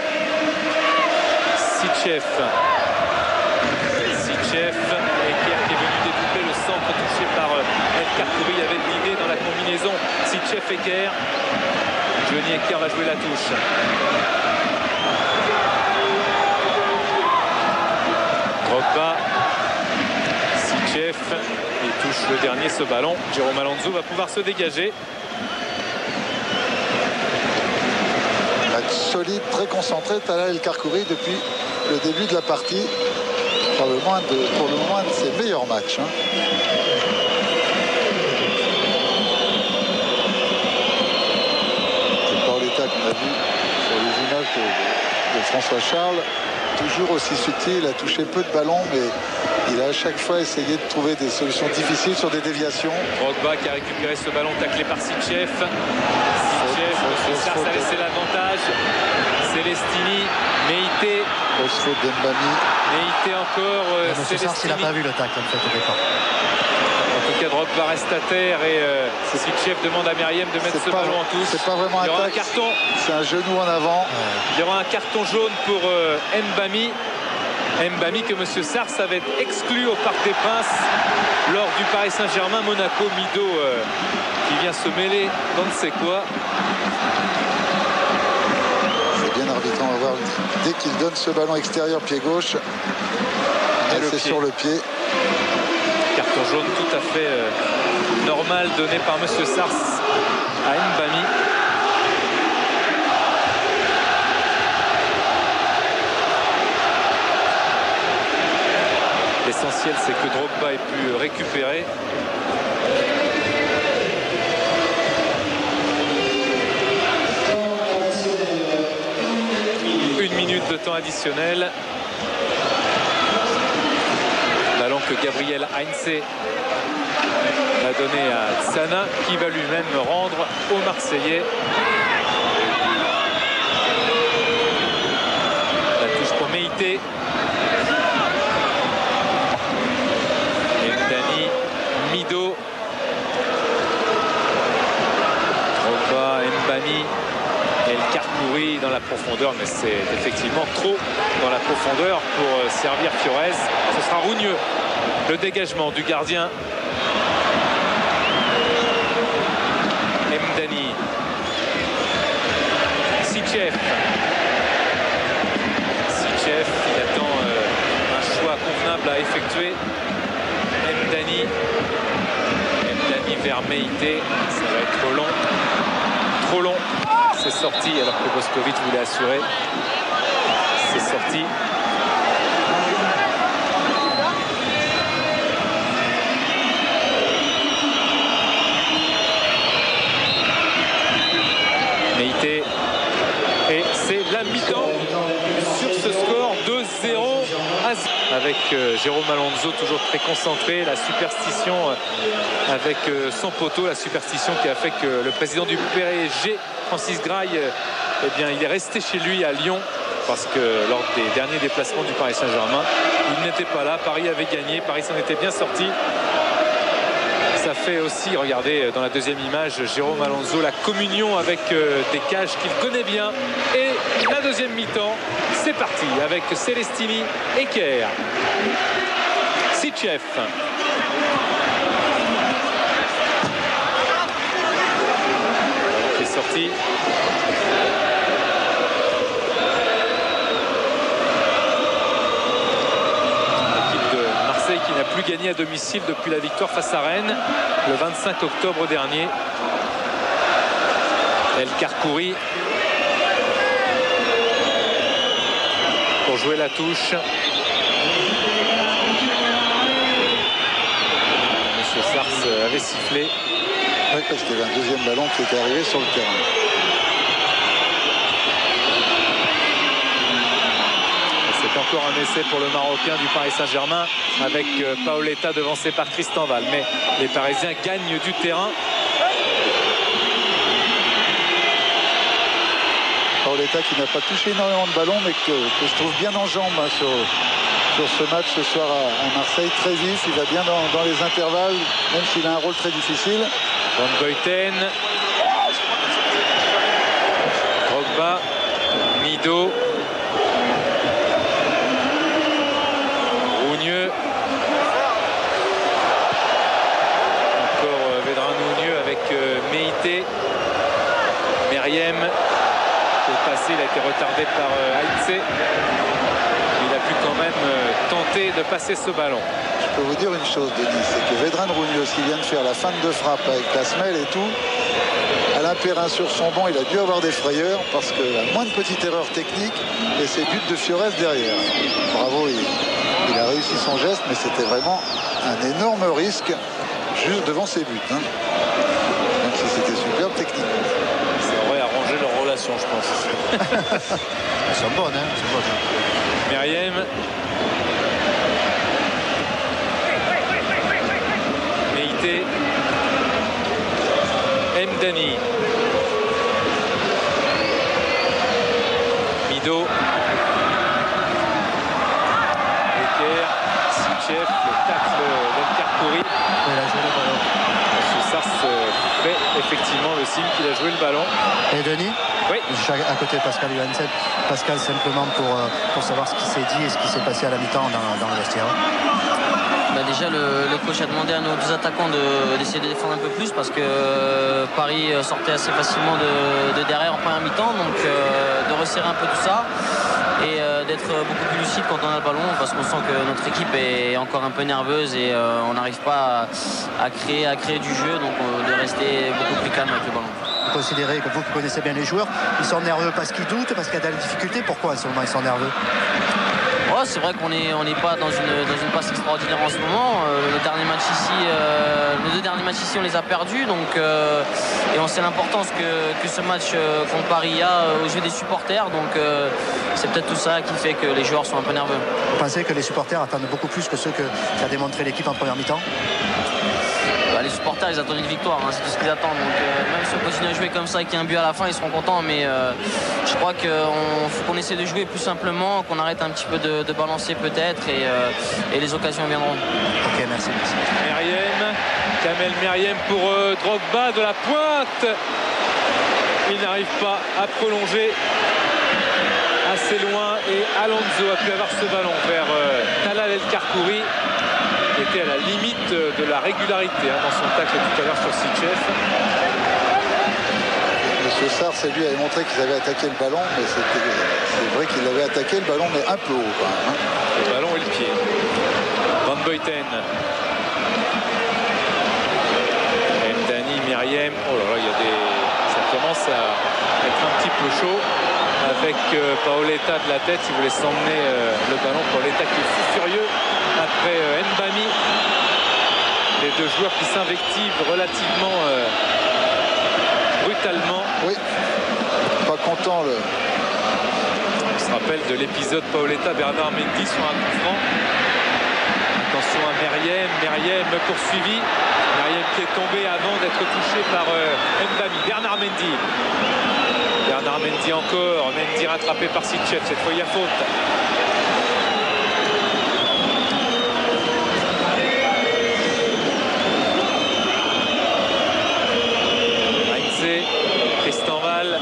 Sichev. Eker qui est venu dédoubler le centre touché par El Karkouri. Il y avait de l'idée dans la combinaison Sichev-Eker. Johnny Eker va jouer la touche. Drogba, Sichev, il touche le dernier ce ballon. Jérôme Alonso va pouvoir se dégager. Match solide, très concentré, Talal El Karkouri depuis le début de la partie. Probablement pour le moment un de ses meilleurs matchs. C'est Paoletta qu'on a vu sur les images de François Charles. Toujours aussi subtil, il a touché peu de ballons, mais il a à chaque fois essayé de trouver des solutions difficiles sur des déviations. Drogba qui a récupéré ce ballon taclé par Sichev. Sars a laissé l'avantage. Celestini, Meïté. Grosse faute d'Mbami. Meïté encore. Sars, il n'a pas vu le tacle en fait au départ. En tout cas, Drogba reste à terre et Sichev demande à Meriem de mettre ce ballon en touche. C'est pas vraiment un tacle. C'est un genou en avant. Il y aura un carton jaune pour Mbami. Mbami que M. Sars avait exclu au Parc des Princes lors du Paris Saint-Germain Monaco. Mido qui vient se mêler dans ne sait quoi. C'est bien arbitré, on va voir. Dès qu'il donne ce ballon extérieur pied gauche, c'est sur le pied. Carton jaune tout à fait normal donné par M. Sars à Mbami. L'essentiel, c'est que Drogba ait pu récupérer. Une minute de temps additionnel. que Gabriel Heinze l'a donné à Tsana, qui va lui-même rendre aux Marseillais. La touche pour Meïté. Mdani, Mido. Drogba, Mbani. El Karkouri dans la profondeur, mais c'est effectivement trop dans la profondeur pour servir Fiorez. Ce sera Rougneux, le dégagement du gardien. Mdani, Sichev, il attend un choix convenable à effectuer. Mdani vers Meïté, ça va être trop long. C'est sorti alors que Boskovic voulait assurer. C'est sorti. Meïté. Et c'est la mi-temps sur ce score de 0 à 0. Avec Jérôme Alonso toujours très concentré. La superstition avec son poteau. La superstition qui a fait que le président du PSG, Francis Graille, eh bien, il est resté chez lui à Lyon parce que lors des derniers déplacements du Paris Saint-Germain, il n'était pas là. Paris avait gagné, Paris s'en était bien sorti. Ça fait aussi, regardez dans la deuxième image, Jérôme Alonso, la communion avec des cages qu'il connaît bien. Et la deuxième mi-temps, c'est parti avec Celestini et Kerr. Sichev. Qui est sorti. Qui n'a plus gagné à domicile depuis la victoire face à Rennes le 25 octobre dernier. El Karkouri pour jouer la touche. Monsieur Sars avait sifflé. Oui, parce qu'il y avait un deuxième ballon qui était arrivé sur le terrain. C'est encore un essai pour le Marocain du Paris Saint-Germain avec Paoletta devancé par Tristan Val. Mais les Parisiens gagnent du terrain. Paoletta qui n'a pas touché énormément de ballons mais que je trouve bien en jambes sur ce match ce soir à Marseille. Très vif, il va bien dans les intervalles même s'il a un rôle très difficile. Van Goyten, Drogba, Mido, Meïté, Meriem qui est passé, il a été retardé par Heinze. Il a pu quand même tenter de passer ce ballon. Je peux vous dire une chose, Denis, c'est que Vedran Rougneux, qui vient de faire la feinte de frappe avec la semelle et tout, Alain Perrin sur son banc, il a dû avoir des frayeurs parce que la moindre petite erreur technique et ses buts de Fiorez derrière. Bravo, il a réussi son geste, mais c'était vraiment un énorme risque juste devant ses buts. Hein. Même si c'était superbe techniquement. Ça aurait arrangé leur relation, je pense. Elles sont bonnes, hein. Meriem. Meïté. Mdani. Mido. Eker. Sichev. Le tacle d'El Karkouri. Il a joué le ballon. Sars fait effectivement le signe qu'il a joué le ballon. Et Denis? Oui. À côté de Pascal Johansen. Pascal, simplement pour savoir ce qui s'est dit et ce qui s'est passé à la mi-temps dans le vestiaire. Bah déjà le coach a demandé à nos deux attaquants d'essayer de défendre un peu plus parce que Paris sortait assez facilement de derrière en première mi-temps, donc de resserrer un peu tout ça et d'être beaucoup plus lucide quand on a le ballon parce qu'on sent que notre équipe est encore un peu nerveuse et on n'arrive pas à créer du jeu, donc de rester beaucoup plus calme avec le ballon. Vous considérez que vous qui connaissez bien les joueurs, ils sont nerveux parce qu'ils doutent, parce qu'il y a de la difficulté. Pourquoi en ce moment ils sont nerveux? Ouais, c'est vrai qu'on n'est pas dans une passe extraordinaire en ce moment. Le dernier match ici, les 2 derniers matchs ici, on les a perdus. Donc, et on sait l'importance que ce match contre Paris a aux yeux des supporters. Donc c'est peut-être tout ça qui fait que les joueurs sont un peu nerveux. Vous pensez que les supporters attendent beaucoup plus que ceux qu'a démontré l'équipe en première mi-temps? Les supporters, ils attendent une victoire, hein, c'est tout ce qu'ils attendent. Donc même si on continue à jouer comme ça et qu'il y a un but à la fin, ils seront contents. Mais je crois qu'il faut qu'on essaie de jouer plus simplement, qu'on arrête un petit peu de balancer peut-être et les occasions viendront. Ok, merci. Meriem, Kamel Meriem pour Drogba de la pointe. Il n'arrive pas à prolonger assez loin et Alonso a pu avoir ce ballon vers Talal El Karkouri, qui était à la limite de la régularité dans son tacle tout à l'heure sur Sitchef. Monsieur Sarr, c'est lui avait montré qu'ils avaient attaqué le ballon, mais c'est vrai qu'il avait attaqué le ballon, mais un peu haut quand même. Le ballon et le pied. Van Buiten. Ndani, Meriem. Oh là là, ça commence à être un petit peu chaud. Avec Paoletta de la tête, il voulait s'emmener le ballon. Paoletta qui est fou furieux après Mbami. Les 2 joueurs qui s'invectivent relativement brutalement. Oui, pas content le. On se rappelle de l'épisode Paoletta-Bernard Mendy sur un coup franc. Attention à Meriem, Meriem poursuivi. Meriem qui est tombé avant d'être touché par Mbami. Bernard Mendy. Bernard Mendy encore. Mendy rattrapé par Sitchef. Cette fois, il y a faute. Heinze, Tristan Val.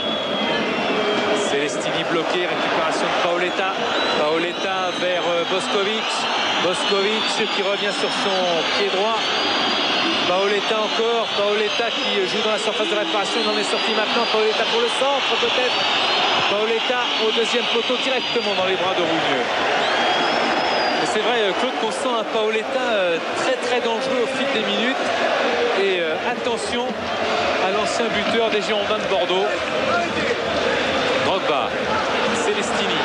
Celestini bloqué. Récupération de Paoletta. Paoletta vers Boskovic. Boskovic qui revient sur son pied droit. Paoletta encore, Paoletta qui joue dans la surface de réparation, il en est sorti maintenant, Paoletta pour le centre peut-être, Paoletta au 2e poteau directement dans les bras de Rougneux. Mais c'est vrai, Claude, qu'on sent un Paoletta très très dangereux au fil des minutes et attention à l'ancien buteur des Girondins de Bordeaux. Drogba, Celestini,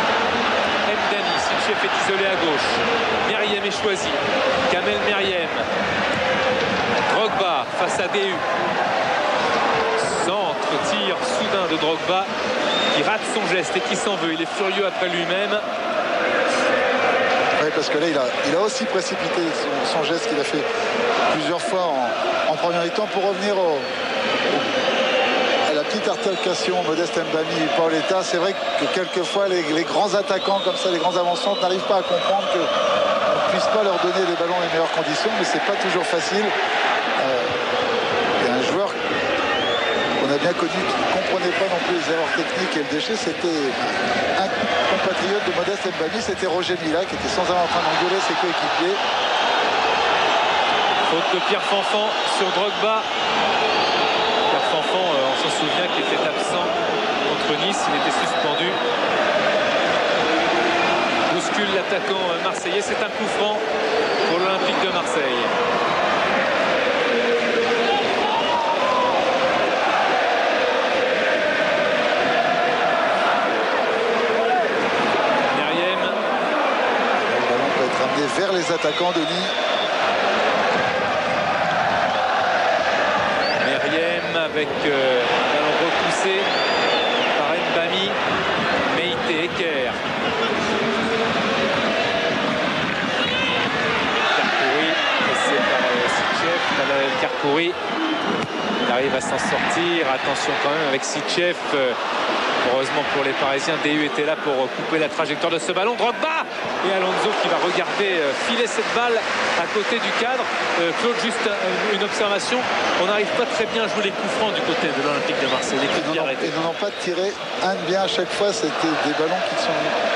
Mdani, Sitchef est isolé à gauche, Meriem est choisi, Kamel Meriem. Drogba face à DU. Centre, tir soudain de Drogba qui rate son geste et qui s'en veut. Il est furieux après lui-même. Oui, parce que là, il a aussi précipité son geste qu'il a fait plusieurs fois en première mi-temps pour revenir à la petite altercation Modeste Mbami et Paoletta. C'est vrai que quelquefois, les grands attaquants comme ça, les grands avançants n'arrivent pas à comprendre qu'on ne puisse pas leur donner les ballons dans les meilleures conditions, mais c'est pas toujours facile. Il y a un joueur qu'on a bien connu qui ne comprenait pas non plus les erreurs techniques et le déchet, c'était un compatriote de Modeste Mbami, c'était Roger Mila qui était sans arrêt en train d'engueuler ses coéquipiers. Faute de Pierre Fanfan sur Drogba. Pierre Fanfan, on s'en souvient, qui était absent contre Nice, il était suspendu. Bouscule l'attaquant marseillais, c'est un coup franc pour l'Olympique de Marseille. Vers les attaquants de Denis. Meriem avec ballon repoussé par Mbami, Meïté, Eker. Karkouri, laissé par Sitchef, Talal El Karkouri. Il arrive à s'en sortir. Attention quand même avec Sitchef. Heureusement pour les Parisiens, DU était là pour couper la trajectoire de ce ballon. Drogba et Alonso qui va regarder filer cette balle à côté du cadre. Claude, juste une observation. On n'arrive pas très bien à jouer les coups francs du côté de l'Olympique de Marseille. Les coups de pied arrêtés. Ils n'en ont pas tiré un bien à chaque fois. C'était des ballons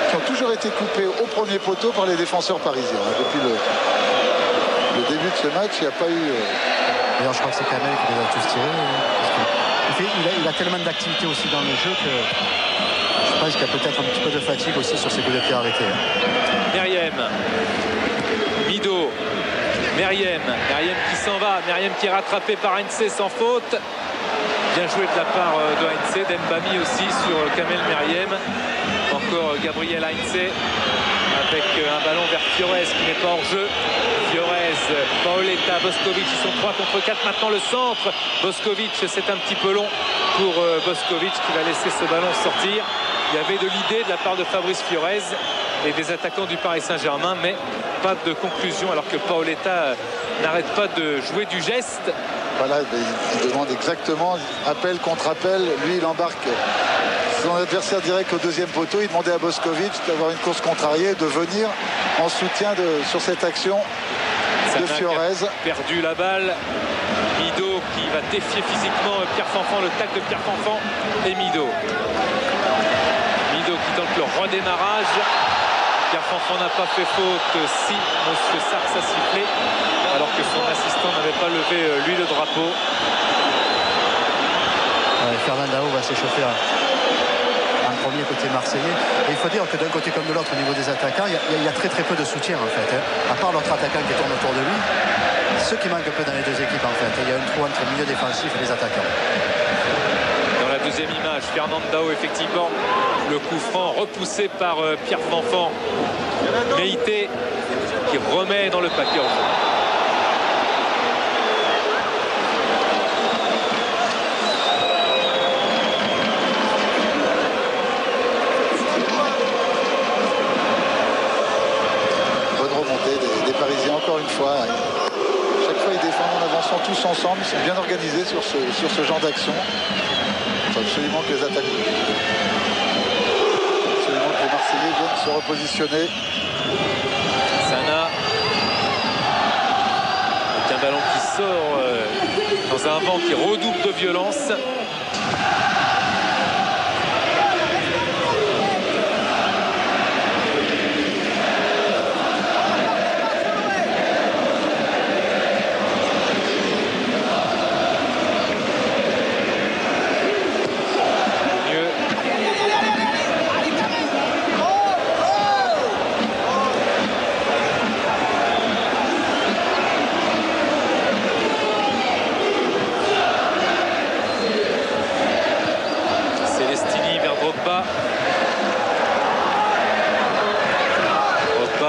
qui ont toujours été coupés au premier poteau par les défenseurs parisiens. Depuis le début de ce match, il n'y a pas eu... D'ailleurs, je crois que c'est Kamel qui les a tous tirés. Il a tellement d'activité aussi dans le jeu que je pense qu'il y a peut-être un petit peu de fatigue aussi sur ses coups de pied arrêtés. Meriem, Mido, Meriem qui s'en va, Meriem qui est rattrapé par Heinze sans faute. Bien joué de la part de Heinze, d'Mbami aussi sur Kamel Meriem. Encore Gabriel Heinze. avec un ballon vers Fiorez qui n'est pas hors jeu. Fiorez, Paoletta, Boskovic, ils sont 3 contre 4. Maintenant le centre. Boskovic, c'est un petit peu long pour Boskovic qui va laisser ce ballon sortir. Il y avait de l'idée de la part de Fabrice Fiorez et des attaquants du Paris Saint-Germain, mais pas de conclusion alors que Paoletta n'arrête pas de jouer du geste. Voilà, il demande exactement appel contre appel. Lui, il embarque son adversaire direct au deuxième poteau. Il demandait à Boskovic d'avoir une course contrariée, de venir en soutien sur cette action de Fiorez. Perdu la balle. Mido qui va défier physiquement Pierre Fanfan, le tac de Pierre Fanfan et Mido. Mido qui tente le redémarrage. Pierre Fanfan n'a pas fait faute si Monsieur Sars a sifflé, alors que son assistant n'avait pas levé lui le drapeau. Fernandao va s'échauffer en premier côté marseillais. Et il faut dire que d'un côté comme de l'autre, au niveau des attaquants, il y a très peu de soutien en fait. À part l'autre attaquant qui tourne autour de lui, ce qui manque un peu dans les deux équipes en fait. Il y a un trou entre le milieu défensif et les attaquants. Dans la deuxième image, Fernandao, effectivement, le coup franc repoussé par Pierre Fanfan. Meïté qui remet dans le paquet en jeu. Bonne remontée des Parisiens encore une fois. Chaque fois ils défendent en avançant tous ensemble. Ils sont bien organisés sur ce genre d'action. Il faut absolument que les Marseillais viennent se repositionner. Sana avec un ballon qui sort dans un vent qui redouble de violence.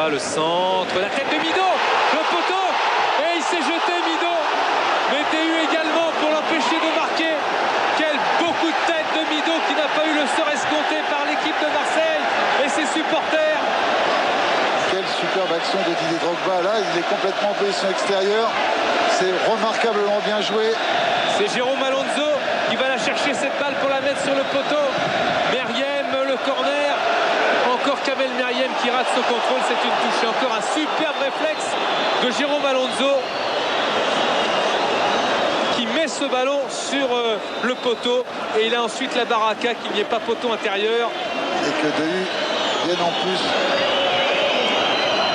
Le centre, la tête de Mido, le poteau, et il s'est jeté Mido. Météu également pour l'empêcher de marquer. Quel beau coup de tête de Mido qui n'a pas eu le sort escompté par l'équipe de Marseille et ses supporters. Quelle superbe action de Didier Drogba. Là, il est complètement en position extérieure. C'est remarquablement bien joué. C'est Jérôme Alonso qui va la chercher cette balle pour la mettre sur le poteau. Meriem, le corner. Encore Kamel Meriem qui rate son contrôle, c'est une touche. Et encore un superbe réflexe de Jérôme Alonso qui met ce ballon sur le poteau. Et il a ensuite la baraka qu'il n'y ait pas poteau intérieur. Et que Dehu vienne en plus.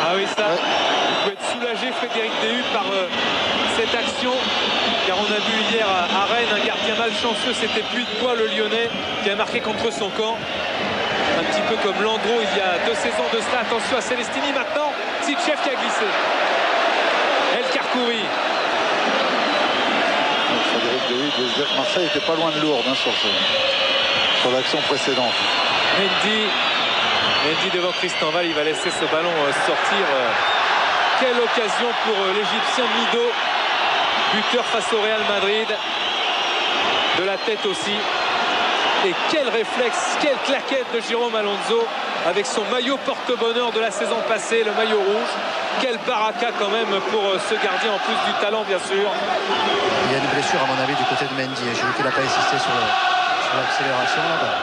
Ah oui, ça, ouais. Vous pouvez être soulagé, Frédéric Dehu, par cette action. Car on a vu hier à Rennes un gardien malchanceux, c'était Puy-de-Poix, le Lyonnais, qui a marqué contre son camp. Un petit peu comme Landreau il y a 2 saisons de cela. Attention à Celestini maintenant. Sitchev qui a glissé. El Karkouri. Frédéric Dehu devait se dire que Marseille n'était pas loin de Lourdes sur l'action précédente. Mendy devant Tristan Val, il va laisser ce ballon sortir. Quelle occasion pour l'Égyptien Mido. Buteur face au Real Madrid. De la tête aussi. Et quel réflexe, quelle claquette de Jérôme Alonso avec son maillot porte-bonheur de la saison passée, le maillot rouge. Quel baraka quand même pour ce gardien, en plus du talent bien sûr. Il y a une blessure à mon avis du côté de Mendy. J'ai vu qu'il n'a pas insisté sur l'accélération là-bas.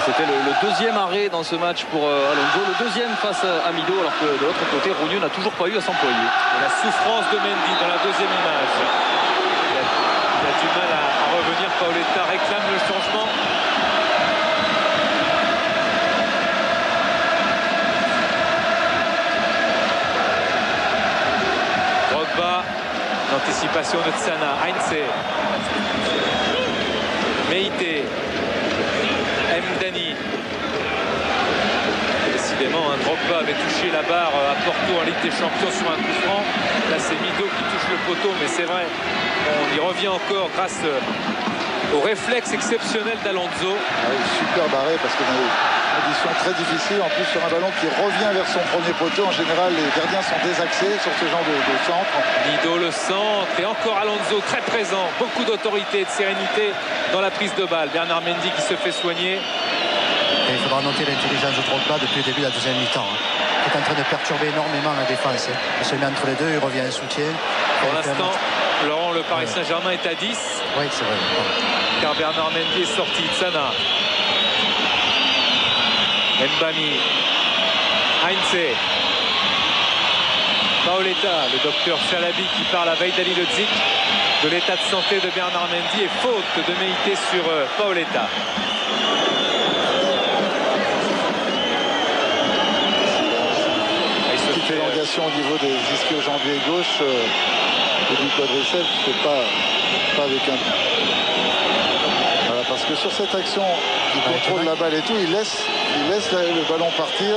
C'était le deuxième arrêt dans ce match pour Alonso, le deuxième face à Mido, alors que de l'autre côté, Rougneux n'a toujours pas eu à s'employer. La souffrance de Mendy dans la deuxième image. Il a du mal à revenir. Paoletta réclame le changement. Drogba, l'anticipation de Tsana. Heinze. Meïté. Mdani. Décidément, Drogba avait touché la barre à Porto en Ligue des Champions sur un coup franc. Là, c'est Mido qui touche le poteau, mais c'est vrai, on y revient encore grâce au réflexe exceptionnel d'Alonso. Super barré parce qu'on a une condition très difficile. En plus, sur un ballon qui revient vers son premier poteau, en général, les gardiens sont désaxés sur ce genre de centre. Mido le centre et encore Alonso très présent. Beaucoup d'autorité et de sérénité dans la prise de balle. Bernard Mendy qui se fait soigner. Et il faudra noter l'intelligence de Drogba depuis le début de la deuxième mi-temps. Il est en train de perturber énormément la défense. Il se met entre les deux, il revient en soutien. Pour l'instant, Laurent, le Paris Saint-Germain est à 10. Oui, c'est vrai. Car Bernard Mendy est sorti. Sana. Mbami. Heinze. Paoletta, le docteur Chalabi qui parle à veille d'Ali Ledzik de l'état de santé de Bernard Mendy et faute de Meïté sur Paoletta. Petite élongation au niveau des ischio-jambiers gauche et du quadriceps, c'est pas avec un... Voilà, parce que sur cette action, il contrôle la balle et tout, il laisse le ballon partir.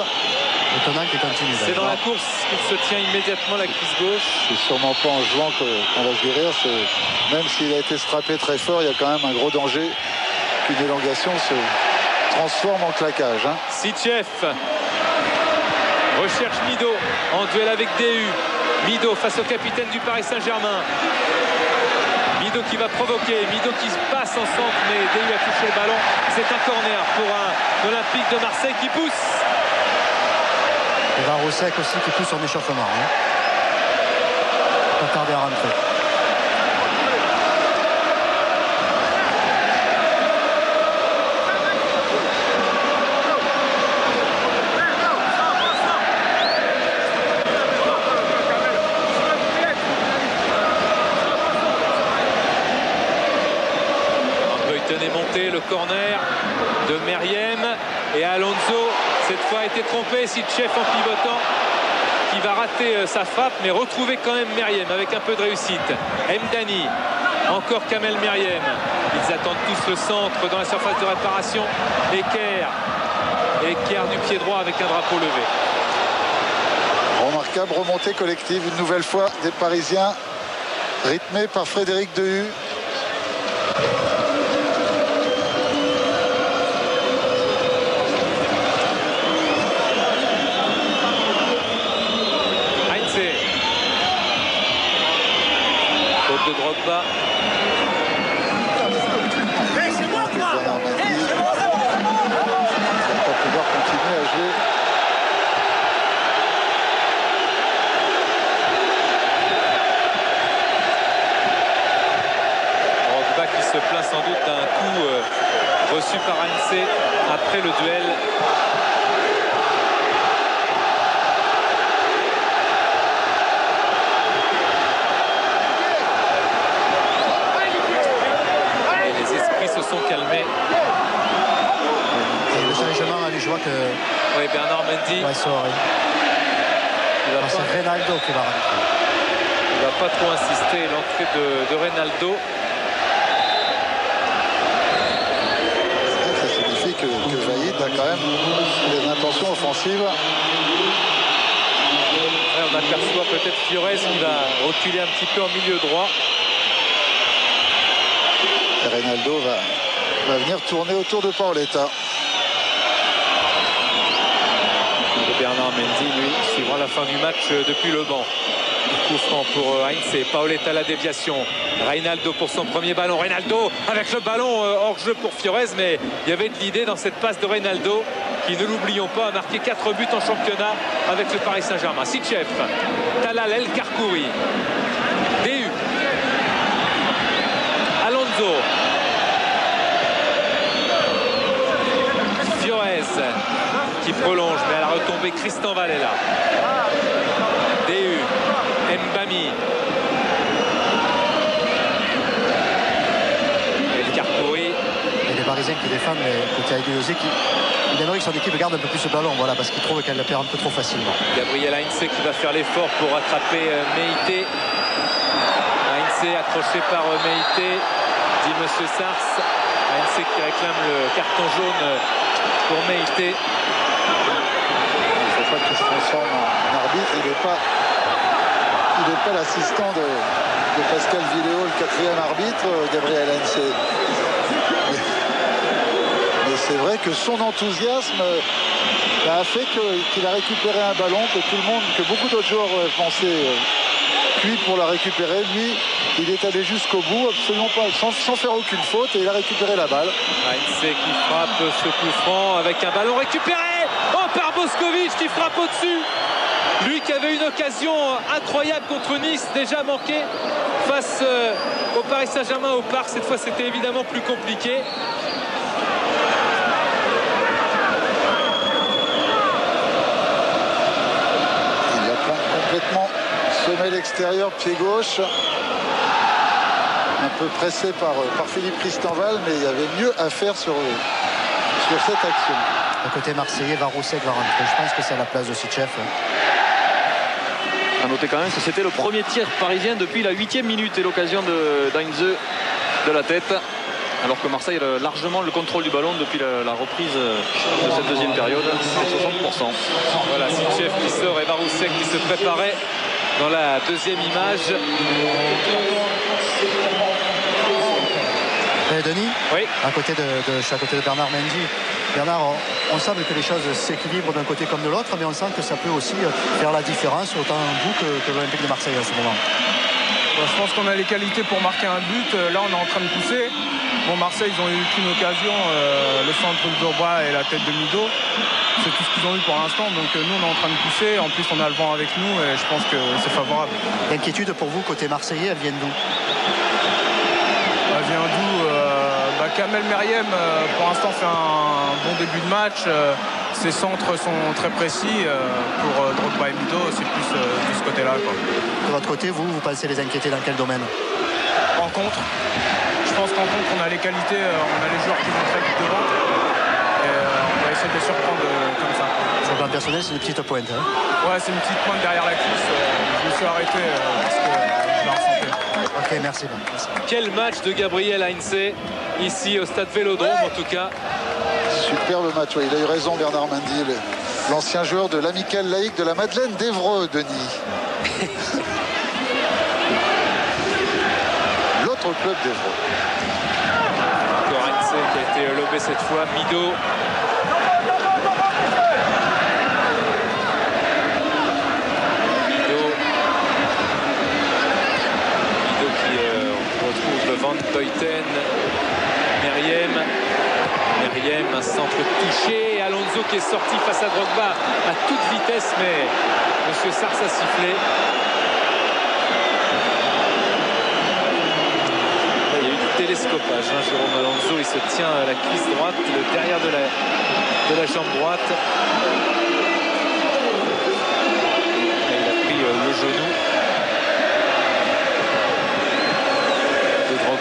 Étonnant qu'il continue. C'est dans la course qu'il se tient immédiatement la cuisse gauche. C'est sûrement pas en jouant qu'on va se guérir. Même s'il a été strappé très fort, il y a quand même un gros danger qu'une élongation se transforme en claquage. Sitchef recherche Mido en duel avec DU. Mido face au capitaine du Paris Saint-Germain. Mido qui va provoquer, Mido qui passe en centre, mais DU a touché le ballon. C'est un corner pour un Olympique de Marseille qui pousse. Et Varosek aussi qui pousse son échauffement. Pas tarder à rentrer. Est monté le corner de Meriem et Alonso cette fois a été trompé. Sitchef en pivotant qui va rater sa frappe mais retrouver quand même Meriem avec un peu de réussite. Mdani, encore Kamel Meriem, ils attendent tous le centre dans la surface de réparation. Eker du pied droit avec un drapeau levé. Remarquable remontée collective une nouvelle fois des Parisiens, rythmés par Frédéric Dehu. De Drogba. On va pouvoir continuer à jouer. Drogba qui se plaint sans doute d'un coup reçu par Heinze après le duel. Sont calmés. Et le changement, je vois que... Oui, Bernard Mendy. Ouais, c'est Reynaldo qui va rentrer. Il va pas trop insister, l'entrée de Reynaldo. Ça signifie que Vaïd a quand même des intentions offensives. Ouais, on aperçoit peut-être Fiorez qui va reculer un petit peu en milieu droit. Et Reynaldo va venir tourner autour de Paoletta. Et Bernard Mendy, lui, suivra la fin du match depuis le banc. Coup franc pour Heinze. Paoletta la déviation. Reynaldo pour son premier ballon. Reynaldo avec le ballon hors jeu pour Fiorez, mais il y avait de l'idée dans cette passe de Reynaldo qui, ne l'oublions pas, a marqué 4 buts en championnat avec le Paris Saint-Germain. Sitchef, Talal El Karkouri, DU, Alonso, Fiorez qui prolonge, mais à la retombée Christian Vallela. DU, Mbami, El Karkouri. Et les Parisiens qui défendent côté Aïdéosé il aimerait que son équipe garde un peu plus ce ballon, voilà, parce qu'il trouve qu'elle le perd un peu trop facilement. Gabriel Heinze qui va faire l'effort pour rattraper Meïté. Heinze accroché par Meïté, dit Monsieur Sars. Heinze qui réclame le carton jaune pour Meïté. Il ne faut pas qu'il se transforme en arbitre. il n'est pas l'assistant de Pascal Villéo, le 4e arbitre, Gabriel Heinze. Mais c'est vrai que son enthousiasme a fait qu'il a récupéré un ballon que beaucoup d'autres joueurs pensaient cuit pour la récupérer. Lui, il est allé jusqu'au bout, absolument pas, sans faire aucune faute, et il a récupéré la balle. Heinze qui frappe ce coup franc avec un ballon récupéré par Bošković qui frappe au-dessus. Lui qui avait une occasion incroyable contre Nice, déjà manqué face au Paris Saint-Germain au Parc. Cette fois, c'était évidemment plus compliqué. Il a complètement semé l'extérieur, pied gauche. Un peu pressé par Philippe Christenval, mais il y avait mieux à faire sur cette action. Le côté marseillais, Varoussek va rentrer. Je pense que c'est à la place de Sichev. À noter quand même que c'était le premier tir parisien depuis la 8e minute et l'occasion d'Heinze de la tête. Alors que Marseille a largement le contrôle du ballon depuis la reprise de cette deuxième période, à 60%. Voilà, Sichev qui sort et Varoussek qui se préparait dans la deuxième image. Denis, oui. Je suis à côté de Bernard Mendy. Bernard, on semble que les choses s'équilibrent d'un côté comme de l'autre, mais on sent que ça peut aussi faire la différence autant vous que l'Olympique de Marseille à ce moment. Je pense qu'on a les qualités pour marquer un but. Là, on est en train de pousser. Bon, Marseille, ils ont eu qu'une occasion, le centre de Drogba et la tête de Mido. C'est tout ce qu'ils ont eu pour l'instant. Donc nous, on est en train de pousser. En plus, on a le vent avec nous et je pense que c'est favorable. L'inquiétude pour vous, côté marseillais, elle vient d'où? Elle vient d'où Kamel Meriem, pour l'instant, fait un bon début de match. Ses centres sont très précis. Pour Drogba et Mido, c'est plus de ce côté-là. De votre côté, vous pensez les inquiéter dans quel domaine? En contre. Je pense qu'en contre, on a les qualités, on a les joueurs qui vont très vite devant. Et on va essayer de les surprendre comme ça. Sur le plan personnel, c'est une petite pointe. Hein? Ouais, c'est une petite pointe derrière la cuisse. Je me suis arrêté parce que je l'ai ressenti. Ok, merci. Quel match de Gabriel Heinze, ici au stade Vélodrome en tout cas. Superbe match, ouais. Il a eu raison Bernard Mendy, l'ancien joueur de l'Amicale laïque de la Madeleine d'Évreux, Denis. L'autre club d'Évreux. Encore Heinze qui a été lobé cette fois. Mido. Van Deuten, Meriem, un centre touché, Alonso qui est sorti face à Drogba à toute vitesse, mais M. Sars a sifflé. Il y a eu du télescopage, hein, Jérôme Alonso, il se tient à la cuisse droite, le derrière de la jambe droite. Et il a pris le genou.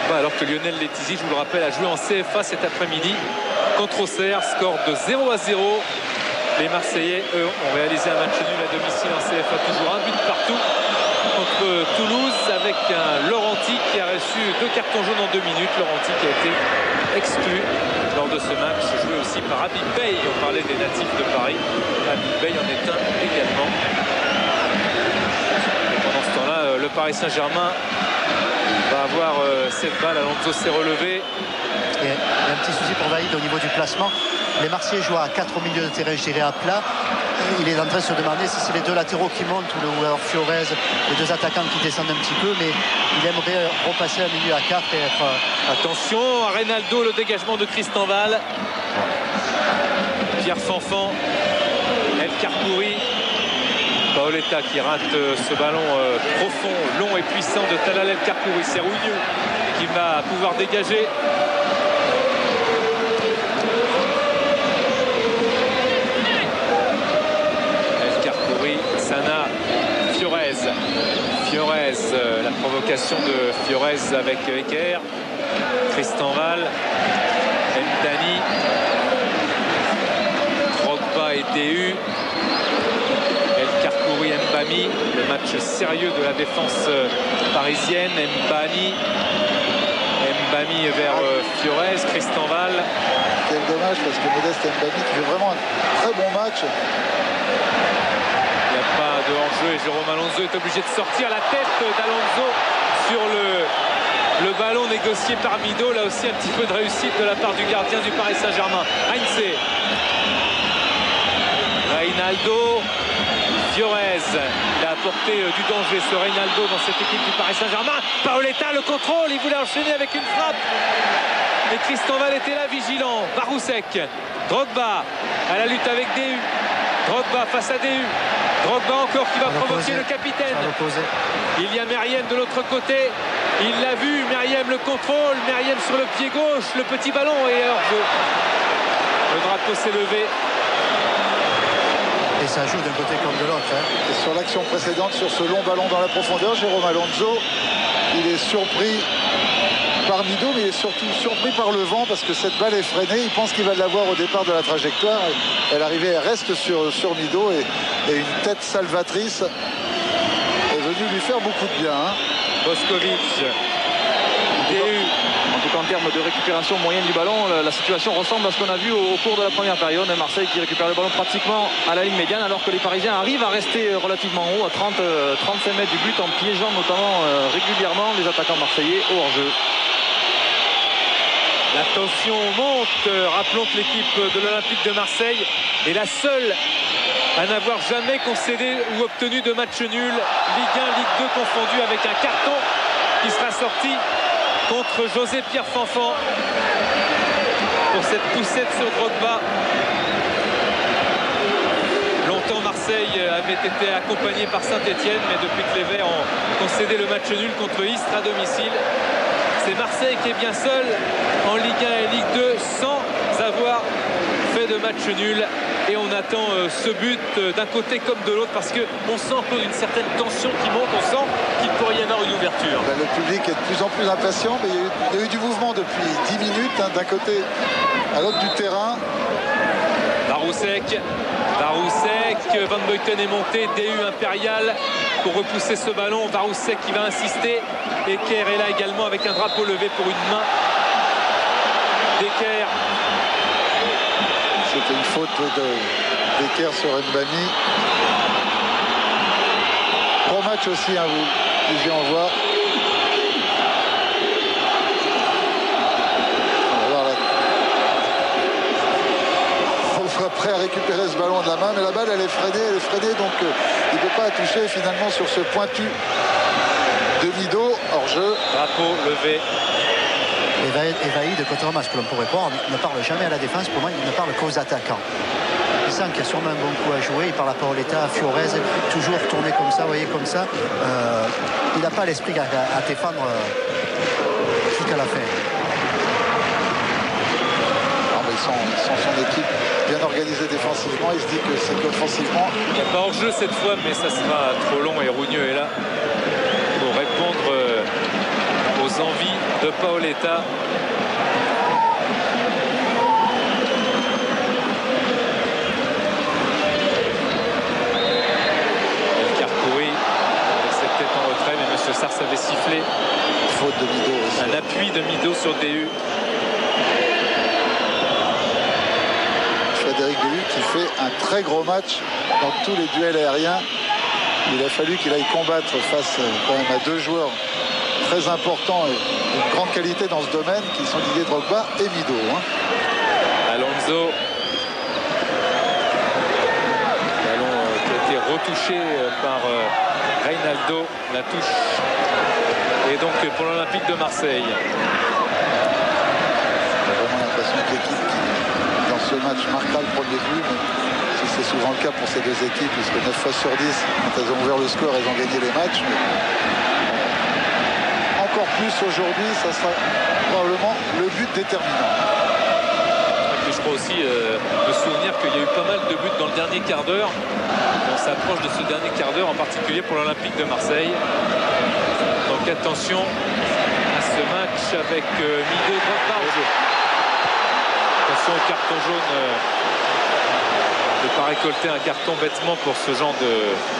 Alors que Lionel Letizy, je vous le rappelle, a joué en CFA cet après-midi contre Auxerre, score de 0-0. Les Marseillais, eux, ont réalisé un match nul à domicile en CFA, toujours un but partout contre Toulouse, avec un Laurenti qui a reçu 2 cartons jaunes en 2 minutes. Laurenti qui a été exclu lors de ce match, joué aussi par Habib Bey. On parlait des natifs de Paris. Habib Bey en est un également. Et pendant ce temps-là, le Paris Saint-Germain va avoir cette balle. Alonso s'est relevé. Il y a un petit souci pour Vaïd au niveau du placement. Les Marseillais jouent à 4 au milieu de terrain, je dirais à plat. Il est en train de se demander si c'est les 2 latéraux qui montent ou alors Fiorez, les 2 attaquants qui descendent un petit peu, mais il aimerait repasser un milieu à 4 et être... Attention, à Reynaldo, le dégagement de Christenval. Pierre Fanfan, El Karkouri. Paoletta qui rate ce ballon profond, long et puissant de Talal El Karkouri. C'est Rougneux qui va pouvoir dégager. El Karkouri, Sana, Fiorez, la provocation de Fiorez avec Eker, Christenval, Mdani, Drogba et DU. Mbami, le match sérieux de la défense parisienne. Mbami vers Fiorez, Christenval. Quel dommage parce que Modeste Mbami qui fait vraiment un très bon match. Et n'y a pas de hors-jeu et Jérôme Alonso est obligé de sortir la tête d'Alonso sur le ballon négocié par Mido. Là aussi un petit peu de réussite de la part du gardien du Paris Saint-Germain. Heinze. Reinaldo. Fiorez. Il a apporté du danger ce Reinaldo dans cette équipe du Paris Saint-Germain. Paoletta le contrôle. Il voulait enchaîner avec une frappe. Et Cristoval était là vigilant. Baroussek. Drogba à la lutte avec Déu. Drogba face à Déu. Drogba encore qui va provoquer le capitaine. Il y a Meriem de l'autre côté. Il l'a vu, Meriem le contrôle. Meriem sur le pied gauche. Le petit ballon et hors-jeu. Le drapeau s'est levé. Et ça joue d'un côté comme de l'autre. Et sur l'action précédente, sur ce long ballon dans la profondeur, Jérôme Alonso, il est surpris par Mido, mais il est surtout surpris par le vent parce que cette balle est freinée. Il pense qu'il va l'avoir au départ de la trajectoire. Elle arrivait, elle reste sur Mido et une tête salvatrice est venue lui faire beaucoup de bien. Boskovic. En tout cas, en termes de récupération moyenne du ballon, la situation ressemble à ce qu'on a vu au cours de la première période. Marseille qui récupère le ballon pratiquement à la ligne médiane, alors que les Parisiens arrivent à rester relativement haut, à 35 mètres du but, en piégeant notamment régulièrement les attaquants marseillais au hors-jeu. La tension monte. Rappelons que l'équipe de l'Olympique de Marseille est la seule à n'avoir jamais concédé ou obtenu de match nul. Ligue 1, Ligue 2 confondu, avec un carton qui sera sorti contre José Pierre Fanfan pour cette poussette sur Drogba. Longtemps Marseille avait été accompagné par Saint-Etienne, mais depuis que les Verts ont concédé le match nul contre Istres à domicile, c'est Marseille qui est bien seul en Ligue 1 et Ligue 2 sans avoir fait de match nul. Et on attend ce but d'un côté comme de l'autre parce qu'on sent une certaine tension qui monte. On sent qu'il pourrait y avoir une ouverture. Le public est de plus en plus impatient, mais il y a eu du mouvement depuis 10 minutes d'un côté à l'autre du terrain. Baroussek, Van Buiten est monté, DU Impérial pour repousser ce ballon. Baroussek qui va insister. Eker est là également avec un drapeau levé pour une main. Decker. C'était une faute d'Eker sur Mbani. Gros match aussi, vous disiez en voir. On va prêt à récupérer ce ballon de la main, mais la balle elle est freinée, donc il ne peut pas toucher finalement sur ce pointu de Mido, hors jeu. Drapeau levé. Evaï de Cotroma, ce que l'on pourrait croire, ne parle jamais à la défense. Pour moi, il ne parle qu'aux attaquants. Il sent qu'il y a sûrement un bon coup à jouer. Il parle à Paoletta, à Fiorez, toujours tourné comme ça, vous voyez, comme ça. Il n'a pas l'esprit à défendre jusqu'à la fin. Non, mais ils sont son équipe bien organisée défensivement. Il se dit que c'est qu'offensivement. Il n'y a pas hors-jeu cette fois, mais ça sera trop long et Rougneux est là pour répondre aux envies de Paoletta. El Karkouri avec cette tête en retrait, mais M. Sars avait sifflé. Faute de Mido aussi. Un appui de Mido sur DU. Frédéric Déu qui fait un très gros match dans tous les duels aériens. Il a fallu qu'il aille combattre face quand même à deux joueurs très importants et d'une grande qualité dans ce domaine qui sont Didier Drogba et Mido. Alonso. Ballon qui a été retouché par Reinaldo. La touche. Et donc pour l'Olympique de Marseille. J'ai vraiment l'impression que l'équipe qui dans ce match marquera le premier but. Mais c'est souvent le cas pour ces deux équipes, puisque 9 fois sur 10, quand elles ont ouvert le score, elles ont gagné les matchs. Mais encore plus aujourd'hui, ça sera probablement le but déterminant. Et puis je crois aussi me souvenir qu'il y a eu pas mal de buts dans le dernier quart d'heure. On s'approche de ce dernier quart d'heure, en particulier pour l'Olympique de Marseille. Donc attention à ce match avec Mido Drogba au jeu. Attention au carton jaune. Ne pas récolter un carton bêtement pour ce genre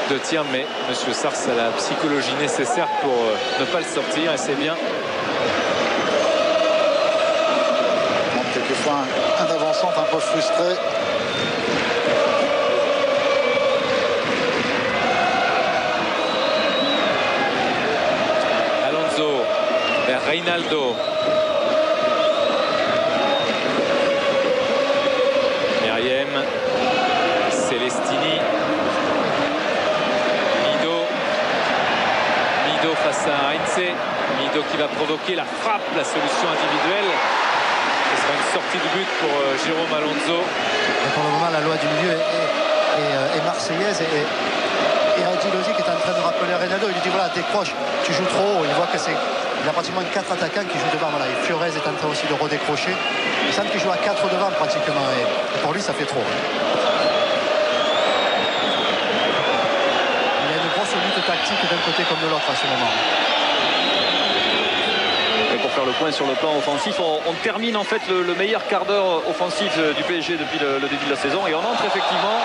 de tir, mais M. Sars a la psychologie nécessaire pour ne pas le sortir, et c'est bien. Quelquefois un avançant un peu frustré. Mido qui va provoquer la frappe, la solution individuelle. Ce sera une sortie de but pour Jérôme Alonso. Et pour le moment, la loi du milieu est marseillaise et Angelosi qui est en train de rappeler à Reynaldo. Il lui dit voilà, décroche, tu joues trop haut. Il voit que il a pratiquement 4 attaquants qui jouent devant. Voilà. Et Fiorez est en train aussi de redécrocher. Il semble qu'il joue à 4 devant pratiquement. Et pour lui, ça fait trop. Il y a une grosse lutte tactique d'un côté comme de l'autre à ce moment. Et pour faire le point sur le plan offensif, on termine en fait le meilleur quart d'heure offensif du PSG depuis le début de la saison. Et on entre effectivement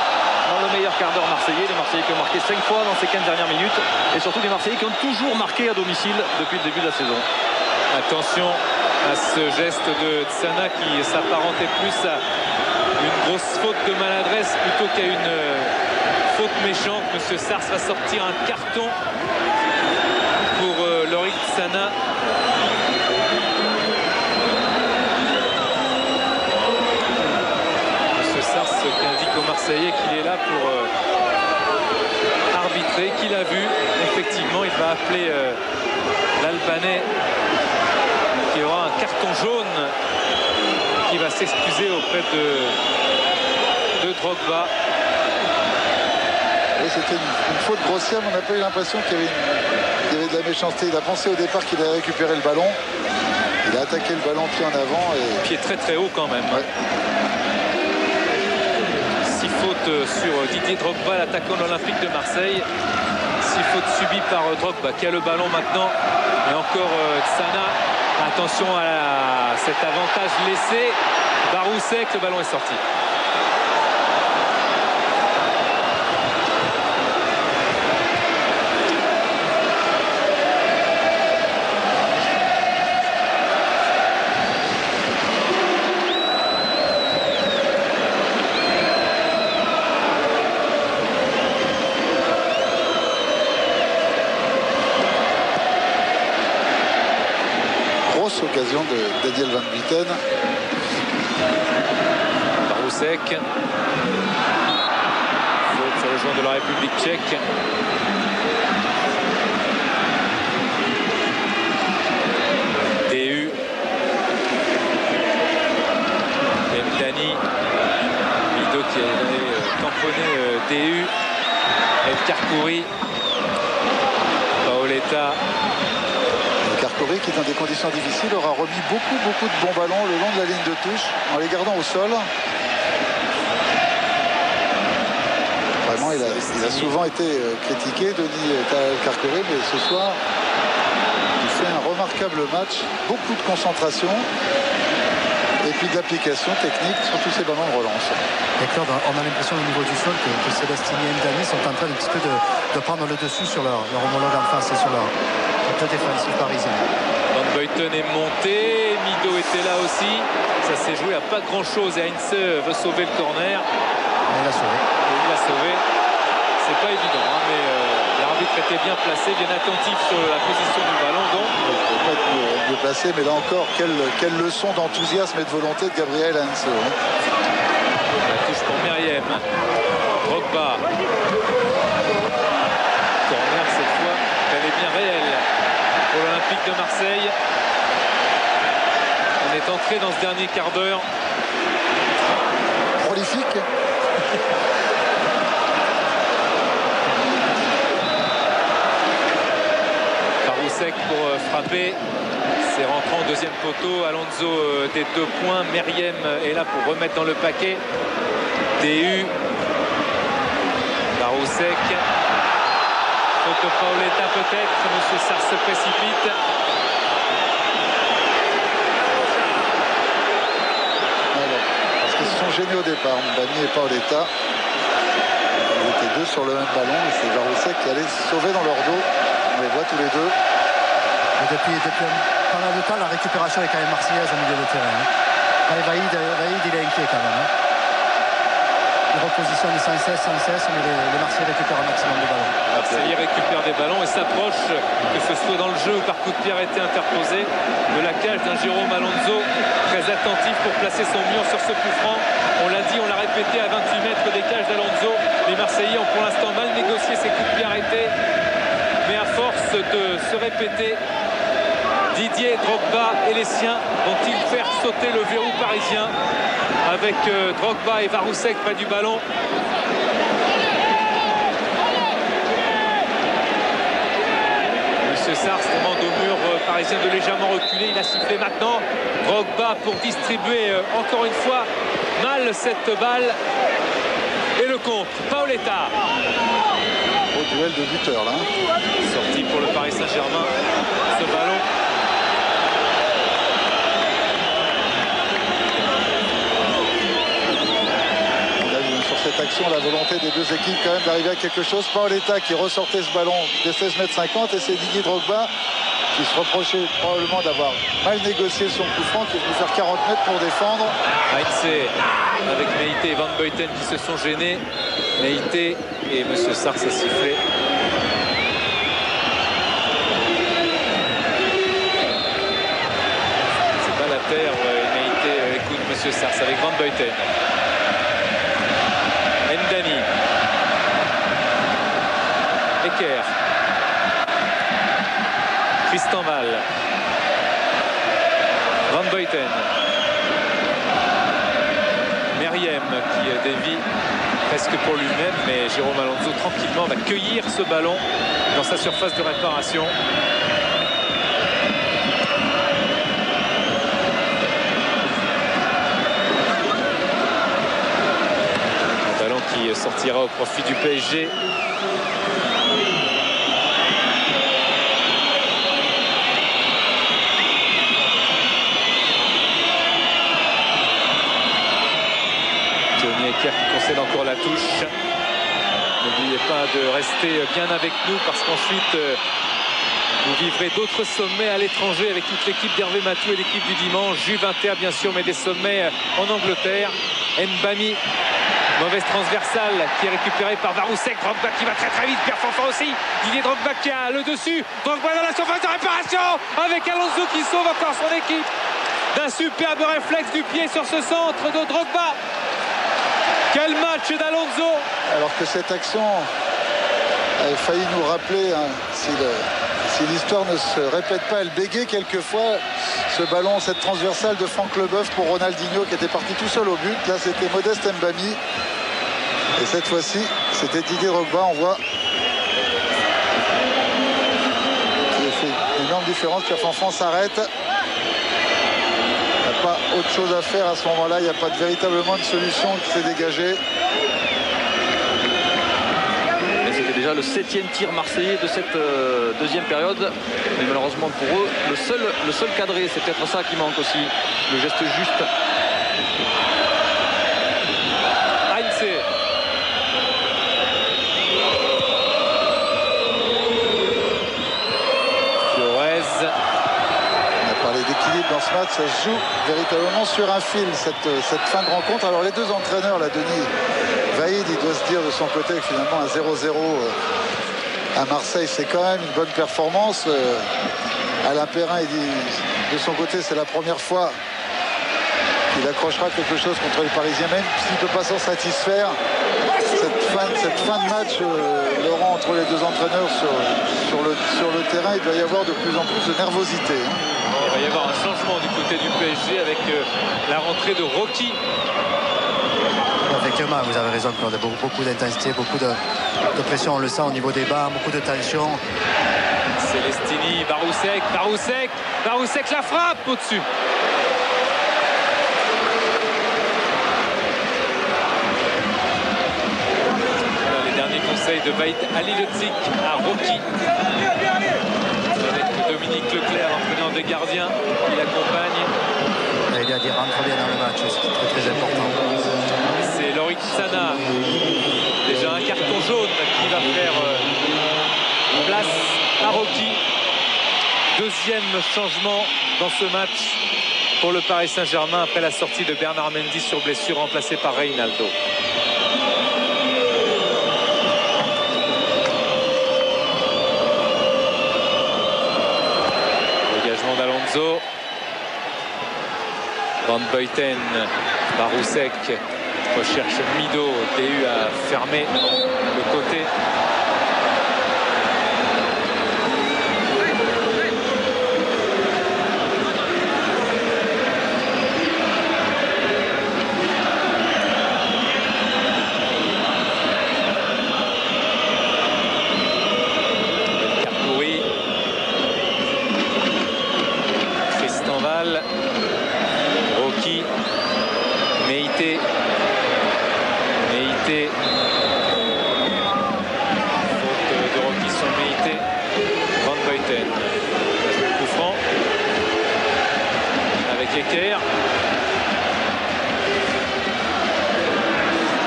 dans le meilleur quart d'heure marseillais. Les Marseillais qui ont marqué 5 fois dans ces 15 dernières minutes. Et surtout des Marseillais qui ont toujours marqué à domicile depuis le début de la saison. Attention à ce geste de Tsana qui s'apparentait plus à une grosse faute de maladresse plutôt qu'à une faute méchante. Monsieur Sars va sortir un carton pour Loïc Tsana. Monsieur Sars qui indique aux Marseillais qu'il est là pour arbitrer, qu'il a vu. Effectivement, il va appeler l'Albanais qui aura un carton jaune, qui va s'excuser auprès de Drogba. C'était une faute grossière, mais on n'a pas eu l'impression qu'il y avait de la méchanceté. Il a pensé au départ qu'il allait récupérer le ballon. Il a attaqué le ballon pied en avant. Et... pied très très haut quand même. Ouais. 6 fautes sur Didier Drogba, l'attaquant de l'Olympique de Marseille. 6 fautes subies par Drogba qui a le ballon maintenant. Et encore Tsana. Attention à cet avantage laissé. Baroussek, le ballon est sorti. Occasion de Daniel Van Buiten. Baroussek. Faute sur le joueur de la République tchèque. DU. Mdani. Mido qui a tamponné DU. El Karkouri. Paoletta. Karkouri qui est dans des conditions difficiles aura remis beaucoup de bons ballons le long de la ligne de touche en les gardant au sol. Vraiment il a souvent été critiqué, Denis Karkouri, mais ce soir il fait un remarquable match, beaucoup de concentration et puis d'application technique sur tous ces ballons de relance. Et Claude, on a l'impression au niveau du sol que Célestini et Mdani sont en train un petit peu de prendre le dessus sur leur homologue en face et sur leur défensif parisien. Van Buiten est monté, Mido était là aussi. Ça s'est joué à pas grand chose et Heinze veut sauver le corner. Et il l'a sauvé. Il l'a sauvé. C'est pas évident, hein, mais l'arbitre était bien placé, bien attentif sur la position du ballon. Donc, il ne peut pas être mieux placé, mais là encore, quelle leçon d'enthousiasme et de volonté de Gabriel Heinze. La touche pour Meriem. Drogba. Corner cette fois, elle est bien réelle pour l'Olympique de Marseille. On est entré dans ce dernier quart d'heure. Prolifique. Baroussek pour frapper. C'est rentrant au deuxième poteau. Alonso des 2 points. Meriem est là pour remettre dans le paquet. DU. Baroussek. Faute de Paoletta peut-être. Monsieur Sars se précipite. Alors, parce qu'ils se sont gênés au départ, Mbani et Paoletta. Ils étaient 2 sur le même ballon et c'est Baroussek qui allait se sauver dans leur dos. On les voit tous les deux. Et depuis pas mal de temps, la récupération est quand même marseillaise au milieu de terrain. Vaïd, il est inquiet quand même. Il repositionne sans cesse, mais les Marseillais récupèrent un maximum de ballons. Marseillais récupère des ballons et s'approche, que ce soit dans le jeu ou par coup de pied arrêté interposé, de la cage d'un Jérôme Alonso, très attentif pour placer son mur sur ce coup franc. On l'a dit, on l'a répété, à 28 mètres des cages d'Alonso. Les Marseillais ont pour l'instant mal négocié ces coups de pied arrêtés. Mais à force de se répéter, Didier Drogba et les siens vont-ils faire sauter le verrou parisien avec Drogba et Varousek près du ballon? Monsieur Sars demande au mur parisien de légèrement reculer. Il a sifflé maintenant. Drogba pour distribuer encore une fois mal cette balle. Et le contre, Paoletta. Au duel de buteurs là. Sorti pour le Paris Saint-Germain. Ce ballon. On a vu sur cette action la volonté des deux équipes quand même d'arriver à quelque chose. Paoletta qui ressortait ce ballon des 16,50 m et c'est Didier Drogba qui se reprochait probablement d'avoir mal négocié son coup franc, qui est venu faire 40 mètres pour défendre. Heinze avec Meïté et Van Buiten qui se sont gênés. Meïté et Monsieur Sars a sifflé. C'est pas la terre. Meïté écoute Monsieur Sars avec Van Buiten. Ndani. Eker. Tristan Val. Van Buiten. Meriem qui dévie presque pour lui-même, mais Jérôme Alonso tranquillement va cueillir ce ballon dans sa surface de réparation. Un ballon qui sortira au profit du PSG. Qui concède encore la touche. N'oubliez pas de rester bien avec nous parce qu'ensuite vous vivrez d'autres sommets à l'étranger avec toute l'équipe d'Hervé Matou et l'équipe du dimanche. Juve Inter bien sûr, mais des sommets en Angleterre. Mbami, mauvaise transversale qui est récupérée par Varousek. Drogba qui va très très vite, Pierre Fanfan aussi. Didier Drogba qui a le dessus. Drogba dans la surface de réparation avec Alonso qui sauve encore son équipe d'un superbe réflexe du pied sur ce centre de Drogba. Quel match d'Alonso! Alors que cette action avait failli nous rappeler, hein, si l'histoire ne se répète pas, elle bégait quelquefois ce ballon, cette transversale de Franck Leboeuf pour Ronaldinho qui était parti tout seul au but. Là c'était Modeste Mbami. Et cette fois-ci c'était Didier Drogba. On voit qu'il a fait une énorme différence. Pierre Fanfan s'arrête. Pas autre chose à faire à ce moment-là, il n'y a pas véritablement de solution qui s'est dégagée. C'était déjà le 7e tir marseillais de cette deuxième période, mais malheureusement pour eux, le seul cadré, c'est peut-être ça qui manque aussi, le geste juste. Heinze. Flores. D'équilibre dans ce match, ça se joue véritablement sur un fil cette fin de rencontre. Alors les deux entraîneurs, là, Denis Vaïd, il doit se dire de son côté que finalement un 0-0 à Marseille c'est quand même une bonne performance. Alain Perrin, il dit de son côté c'est la première fois qu'il accrochera quelque chose contre les Parisiens, même s'il ne peut pas s'en satisfaire. Cette fin de match, Laurent, entre les deux entraîneurs sur le terrain, il doit y avoir de plus en plus de nervosité. Il va y avoir un changement du côté du PSG avec la rentrée de Rocky. Effectivement, vous avez raison, Claude. Beaucoup d'intensité, beaucoup de pression, on le sent au niveau des bas, beaucoup de tension. Celestini, Varousek, la frappe au-dessus. Les derniers conseils de Vaïd Halilhodžić à Rocky. Avec Dominique Leclerc, l'entraîneur des gardiens, qui l'accompagne. Il a dit rentre bien dans le match, c'est très important. C'est Lorik Sana, déjà un carton jaune qui va faire place à Rocky. Deuxième changement dans ce match pour le Paris Saint-Germain après la sortie de Bernard Mendy sur blessure, remplacé par Reinaldo. Dégagement d'Alonso. Van Buiten, Varousek recherche Mido, DU a fermé le côté. Meïté. Faute de Rocky sur Meïté. Van Buiten. Coup franc. Avec Eker.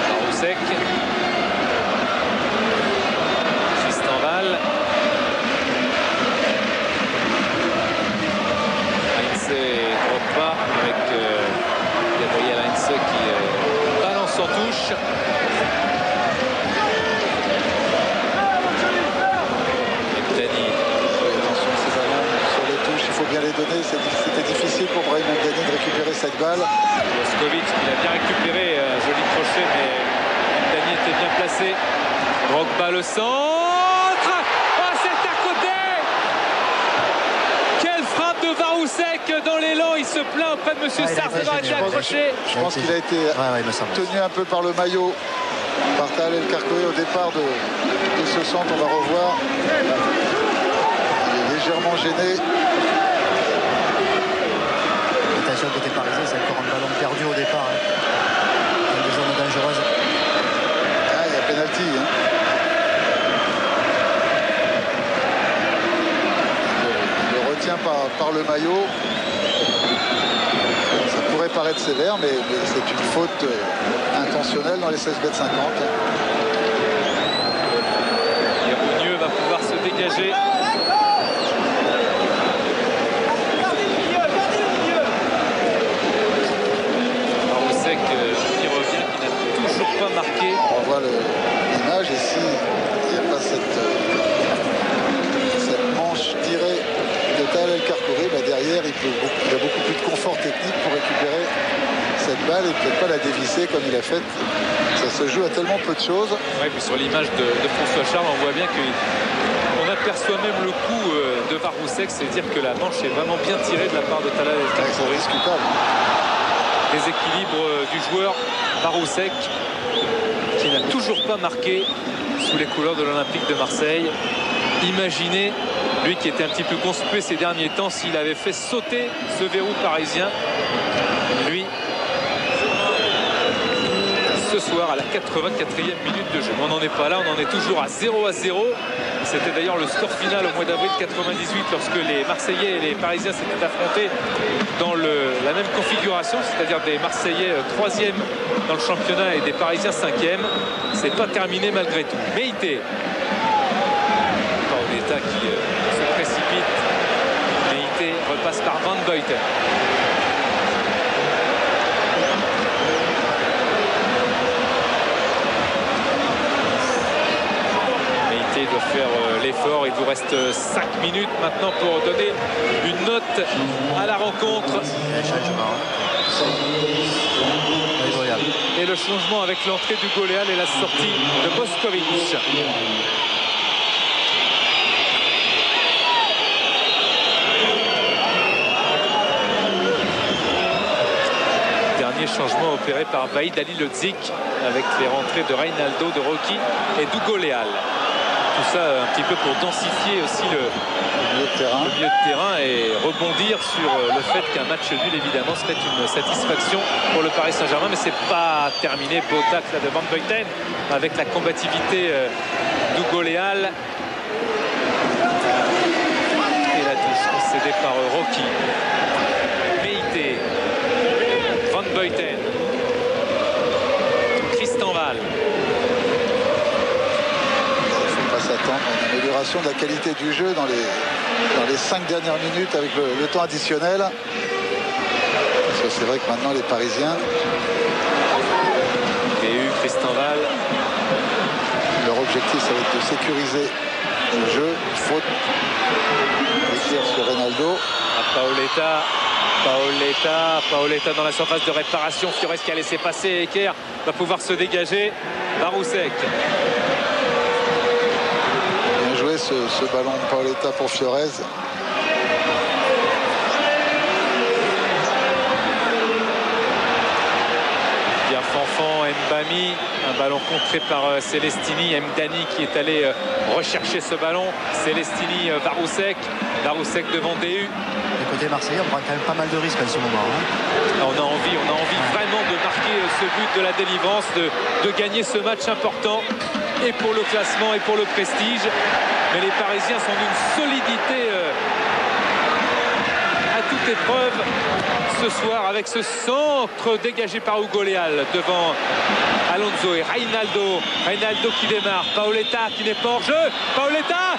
Baroussek. Kristenval. Heinze Drogba avec Gabriel Heinze qui balance en touche. Dani. Attention, ces ballons sur les touches, il faut bien les donner. C'était difficile pour Brahim Dani de récupérer cette balle. Moskovic qui l'a bien récupéré, joli crochet, mais Dani était bien placé. Drogba le centre. Oh, c'est à côté. Quelle frappe de Baroussek dans l'élan. Il se plaint auprès de Monsieur Sarr d'avoir été accroché. Je pense qu'il a été tenu un peu par le maillot par Tal El Kharkouri au départ de ce centre. On va revoir. Il est légèrement gêné. Attention côté parisien, c'est encore un ballon perdu au départ. Dans des zones dangereuses. Ah, il y a pénalty. Il le retient par le maillot. Ça pourrait paraître sévère, mais c'est une faute intentionnelle dans les 16,50 m. Hérounieux va pouvoir se dégager. Baroussek qui revient, qui n'a toujours pas marqué. On voit l'image et s'il n'y a pas cette manche tirée de Tal El Kharkouri, derrière il a beaucoup plus de confort technique pour récupérer cette balle et peut-être pas la dévisser comme il a fait. Ça se joue à tellement peu de choses. Ouais, puis sur l'image de François Charles, on voit bien qu'on aperçoit même le coup de Baroussek, c'est dire que la manche est vraiment bien tirée de la part de Tal El Kharkouri. C'est discutable. Déséquilibre du joueur Baroussek qui n'a toujours pas marqué sous les couleurs de l'Olympique de Marseille. Imaginez, lui qui était un petit peu conspué ces derniers temps, s'il avait fait sauter ce verrou parisien. Lui, ce soir à la 84e minute de jeu. On n'en est pas là, on en est toujours à 0-0. C'était d'ailleurs le score final au mois d'avril 98 lorsque les Marseillais et les Parisiens s'étaient affrontés dans la même configuration, c'est-à-dire des Marseillais 3e dans le championnat et des Parisiens 5e. C'est pas terminé malgré tout. Meïté. Paoletta qui se précipite. Meïté repasse par Van Buiten. Il doit faire l'effort. Il vous reste 5 minutes maintenant pour donner une note à la rencontre. Et le changement avec l'entrée du Goléal et la sortie de Moskovic. Dernier changement opéré par Vahid Halilhodžić avec les rentrées de Reinaldo, de Rocky et d'Hugo Léal. Tout ça un petit peu pour densifier aussi le milieu de terrain et rebondir sur le fait qu'un match nul évidemment serait une satisfaction pour le Paris Saint-Germain, mais c'est pas terminé. Beau tacle de Van Buiten avec la combativité d'Hugo Léal et la touche concédée par Rocky. Meïté, Van Buiten, Kristenval. S'attendre à une amélioration de la qualité du jeu dans les 5 dernières minutes avec le temps additionnel. Parce que c'est vrai que maintenant les Parisiens et Kristenval, leur objectif ça va être de sécuriser le jeu. Faute sur Reinaldo. Paoletta dans la surface de réparation. Fiores qui a laissé passer. Eker va pouvoir se dégager. Baroussek. Ce ballon de Paoletta pour Fiores. Pierre Fanfan Mbami, un ballon contré par Celestini. Mdani qui est allé rechercher ce ballon. Celestini, Varousek devant DU. Du côté marseillais, on prend quand même pas mal de risques en ce moment. On a envie vraiment de marquer ce but de la délivrance, de gagner ce match important, et pour le classement et pour le prestige. Mais les Parisiens sont d'une solidité à toute épreuve ce soir, avec ce centre dégagé par Hugo Leal devant Alonso et Reinaldo qui démarre. Paoletta qui n'est pas hors jeu. Paoletta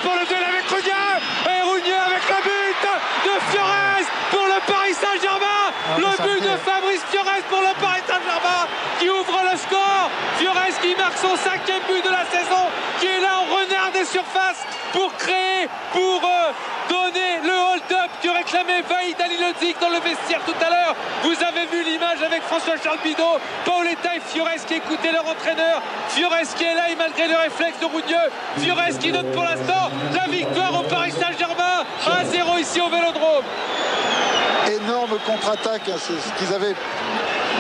pour le duel avec Rougneux, et Rougneux avec le but de Fiorez pour le Paris Saint-Germain. Le but de Fabrice Fiorez pour le Paris Saint-Germain qui ouvre le score. Fiorez qui marque son 5e but de la saison, qui est là en renard des surfaces pour créer, pour donner le hold-up que réclamait Vahid Halilhodžić dans le vestiaire tout à l'heure. Vous avez vu l'image avec François-Charles Bidot, Paoletta et Fiorez qui écoutaient leur entraîneur. Fiorez qui est là, et malgré le réflexe de Rougneux, Fiorez qui donne pour l'instant la victoire au Paris Saint-Germain. 1-0 ici au Vélodrome. Énorme contre-attaque, hein, c'est ce qu'ils avaient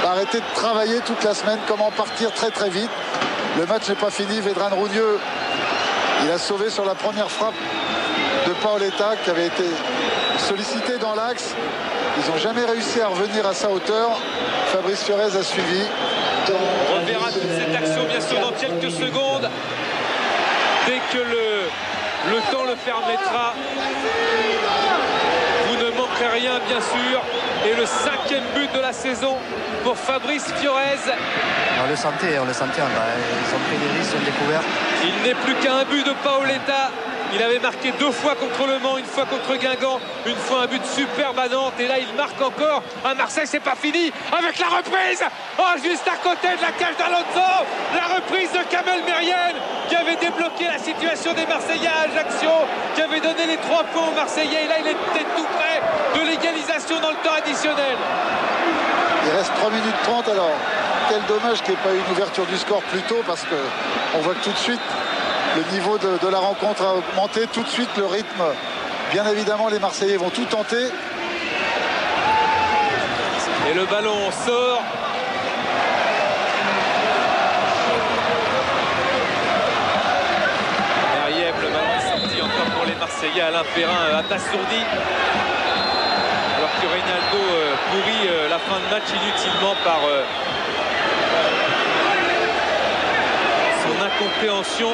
arrêté de travailler toute la semaine, comment partir très très vite. Le match n'est pas fini. Vedran Rougneux, il a sauvé sur la première frappe de Paoletta qui avait été sollicité dans l'axe. Ils n'ont jamais réussi à revenir à sa hauteur. Fabrice Fiorez a suivi. On reverra toute cette action bien sûr dans quelques secondes, dès que le temps le permettra. Vous ne manquerez rien bien sûr. Et le 5e but de la saison pour Fabrice Fiorez. On le sentait, ils ont pris des risques, ils ont découvert. Il n'est plus qu'à un but de Paoletta. Il avait marqué 2 fois contre Le Mans, 1 fois contre Guingamp, 1 fois un but superbe à Nantes. Et là, il marque encore à Marseille. C'est pas fini avec la reprise. Oh, juste à côté de la cage d'Alonso. La reprise de Kamel Meriem qui avait débloqué la situation des Marseillais à Ajaccio, qui avait donné les 3 points aux Marseillais. Et là, il était tout près de l'égalisation dans le temps additionnel. Il reste 3 minutes 30 alors. Quel dommage qu'il n'y ait pas eu une ouverture du score plus tôt, parce qu'on voit que tout de suite le niveau de la rencontre a augmenté, tout de suite le rythme. Bien évidemment, les Marseillais vont tout tenter. Et le ballon sort. Meriem, le ballon est sorti encore pour les Marseillais. Alain Perrin abasourdi. Alors que Reinaldo pourrit la fin de match inutilement par son incompréhension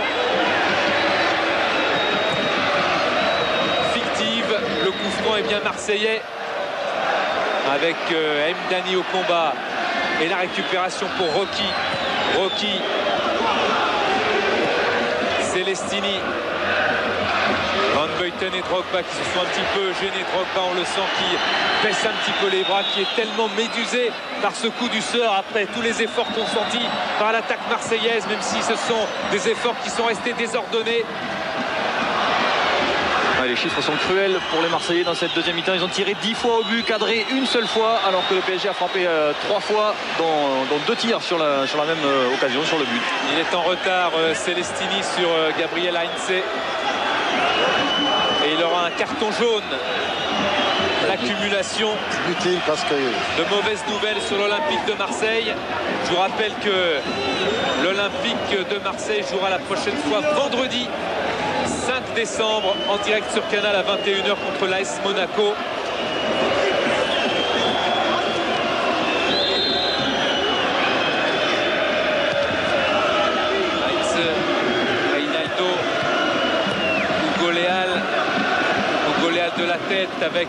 fictive. Le coup franc est bien marseillais avec Mdani au combat et la récupération pour Rocky. Celestini, Van Buiten et Drogba qui se sont un petit peu gênés. Drogba, on le sent, qui baisse un petit peu les bras, qui est tellement médusé par ce coup du sort après tous les efforts consentis par l'attaque marseillaise, même si ce sont des efforts qui sont restés désordonnés. Ouais, les chiffres sont cruels pour les Marseillais dans cette deuxième mi-temps. Ils ont tiré 10 fois au but, cadré une seule fois, alors que le PSG a frappé 3 fois, dont 2 tirs sur la même occasion, sur le but. Il est en retard, Celestini, sur Gabriel Heinze. Et il aura un carton jaune. L'accumulation Utile parce que de mauvaises nouvelles sur l'Olympique de Marseille. Je vous rappelle que l'Olympique de Marseille jouera la prochaine fois vendredi 5 décembre en direct sur Canal à 21h contre l'AS Monaco. Reinaldo, Hugo Leal de la tête avec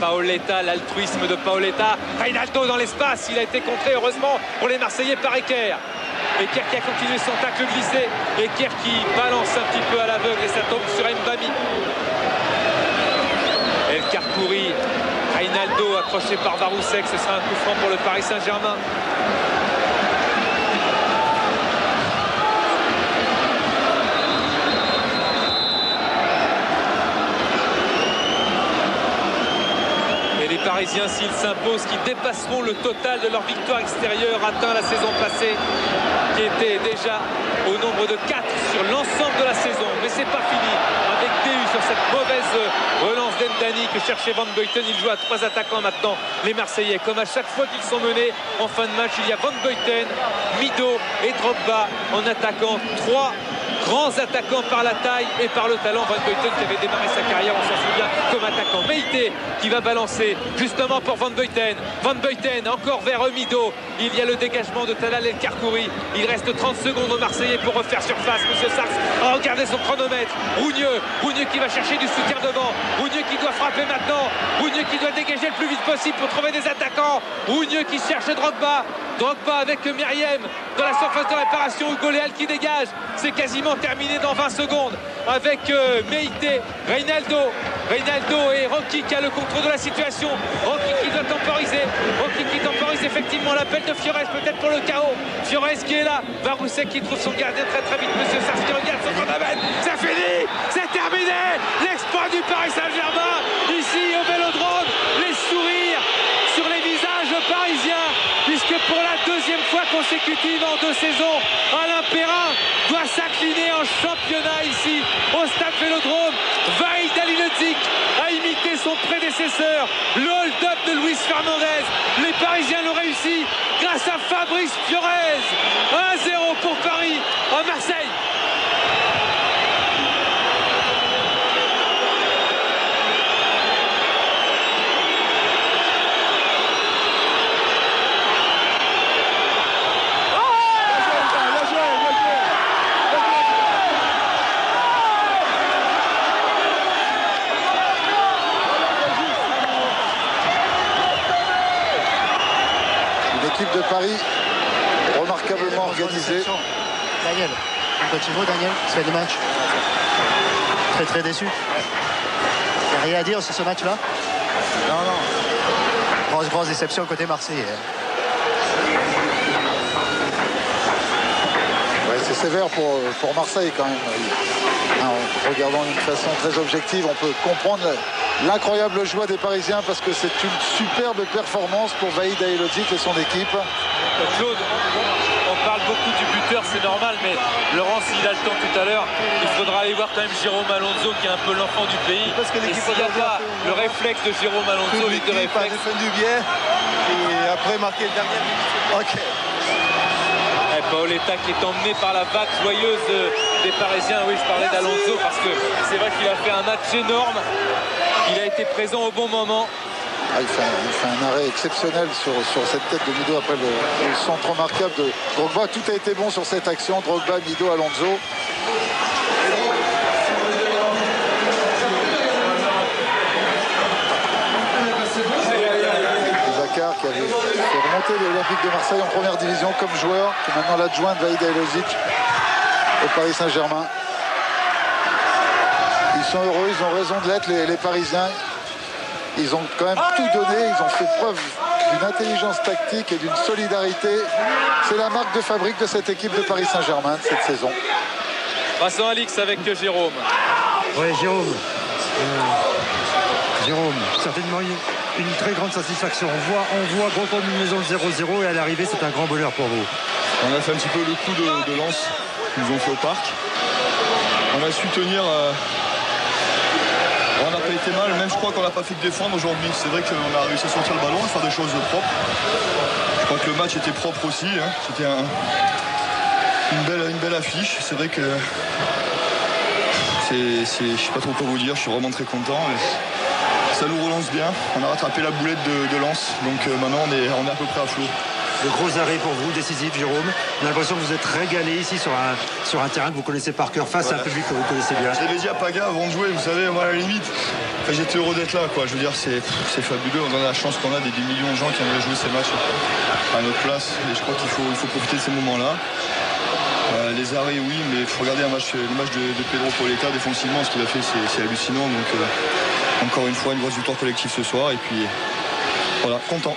Paoletta, l'altruisme de Paoletta. Reinaldo dans l'espace, il a été contré heureusement pour les Marseillais par Eker. Eker qui a continué son tacle glissé. Eker qui balance un petit peu à l'aveugle et ça tombe sur Mbami. El Karkouri, Reinaldo accroché par Varousek. Ce sera un coup franc pour le Paris Saint-Germain. Les Parisiens, s'ils s'imposent, qui dépasseront le total de leur victoire extérieure atteint la saison passée, qui était déjà au nombre de 4 sur l'ensemble de la saison. Mais c'est pas fini avec DU sur cette mauvaise relance d'Endani que cherchait Van Buiten. Il joue à 3 attaquants maintenant, les Marseillais. Comme à chaque fois qu'ils sont menés en fin de match, il y a Van Buiten, Mido et Drogba en attaquant. 3 grands attaquants par la taille et par le talent. Van Buiten qui avait démarré sa carrière, on s'en souvient, comme attaquant. Meïté qui va balancer justement pour Van Buiten. Van Buiten encore vers Mido. Il y a le dégagement de Talal El Karkouri. Il reste 30 secondes aux Marseillais pour refaire surface. Monsieur Sars a regardé son chronomètre. Rougneux qui va chercher du soutien devant. Rougneux qui doit frapper maintenant. Rougneux qui doit dégager le plus vite possible pour trouver des attaquants. Rougneux qui cherche Drogba. Drogba avec Meriem dans la surface de réparation. Hugo Léal qui dégage. C'est quasiment terminé dans 20 secondes avec Meïté, Reynaldo et Rocky qui a le contrôle de la situation. Rocky qui doit temporiser. Rocky qui temporise effectivement l'appel de Fiores peut-être pour le chaos. Fiores qui est là. Barousek qui trouve son gardien très vite. Monsieur Sars qui regarde son chronomètre. C'est fini, c'est terminé. L'exploit du Paris Saint-Germain ici au Vélodrome. Les sourires sur les visages parisiens, puisque pour la 2e fois consécutive en 2 saisons, Alain Perrin doit s'incliner en championnat ici au stade Vélodrome. Vahid Halilhodžić a imité son prédécesseur, le hold-up de Luis Fernandez. Les Parisiens l'ont réussi grâce à Fabrice Fiores. 1-0 pour Paris à Marseille. De Paris, remarquablement organisée. Daniel, un petit mot, Daniel, c'est fait de match. Très déçu. Il n'y a rien à dire sur ce match-là? Non. Grosse déception côté Marseillais. Ouais, c'est sévère pour Marseille quand même. En regardant d'une façon très objective, on peut comprendre l'incroyable joie des Parisiens parce que c'est une superbe performance pour Vahid Halilhodžić et son équipe. Claude, on parle beaucoup du buteur, c'est normal, mais Laurence, il a le temps tout à l'heure. Il faudra aller voir quand même Jérôme Alonso qui est un peu l'enfant du pays. Parce que et s'il n'y a pas le réflexe de Jérôme Alonso, l'équipe a défendu bien et après marqué le dernier minute. Ok. Et Paoletta qui est emmené par la vague joyeuse des Parisiens. Oui, je parlais d'Alonso parce que c'est vrai qu'il a fait un match énorme. Il a été présent au bon moment. Il fait un arrêt exceptionnel sur cette tête de Mido après le centre remarquable de Drogba. Tout a été bon sur cette action. Drogba, Mido, Alonso. Zakar qui avait fait remonter l'Olympique de Marseille en première division comme joueur, qui est maintenant l'adjoint de Vahid Halilhodžić au Paris Saint-Germain. Ils sont heureux, ils ont raison de l'être, les Parisiens. Ils ont quand même tout donné, ils ont fait preuve d'une intelligence tactique et d'une solidarité. C'est la marque de fabrique de cette équipe de Paris Saint-Germain de cette saison. Passons à l'X avec Jérôme. Oui, Jérôme. Jérôme, certainement une très grande satisfaction. On voit gros comme une maison de 0-0 et à l'arrivée, c'est un grand bonheur pour vous. On a fait un petit peu le coup de lance qu'ils nous ont fait au parc. On a su tenir... On n'a pas été mal, même je crois qu'on n'a pas fait que défendre aujourd'hui. C'est vrai qu'on a réussi à sortir le ballon, à faire des choses propres. Je crois que le match était propre aussi. C'était une belle affiche. C'est vrai que je sais pas trop quoi vous dire, je suis vraiment très content. Ça nous relance bien. On a rattrapé la boulette de Lens. Donc maintenant on est à peu près à flot. Le gros arrêt pour vous, décisif, Jérôme. On a l'impression que vous êtes régalé ici sur un terrain que vous connaissez par cœur, face à un public que vous connaissez bien. Je l'avais dit à Paga avant de jouer, vous savez, moi à la limite, j'étais heureux d'être là, quoi. Je veux dire, c'est fabuleux. On a la chance qu'on a des millions de gens qui aimeraient jouer ces matchs à notre place. Et je crois qu'il faut profiter de ces moments-là. Les arrêts, oui, mais il faut regarder le match de Pedro Paoletta défensivement. Ce qu'il a fait, c'est hallucinant. Donc, encore une fois, une grosse victoire collective ce soir. Et puis, voilà, content.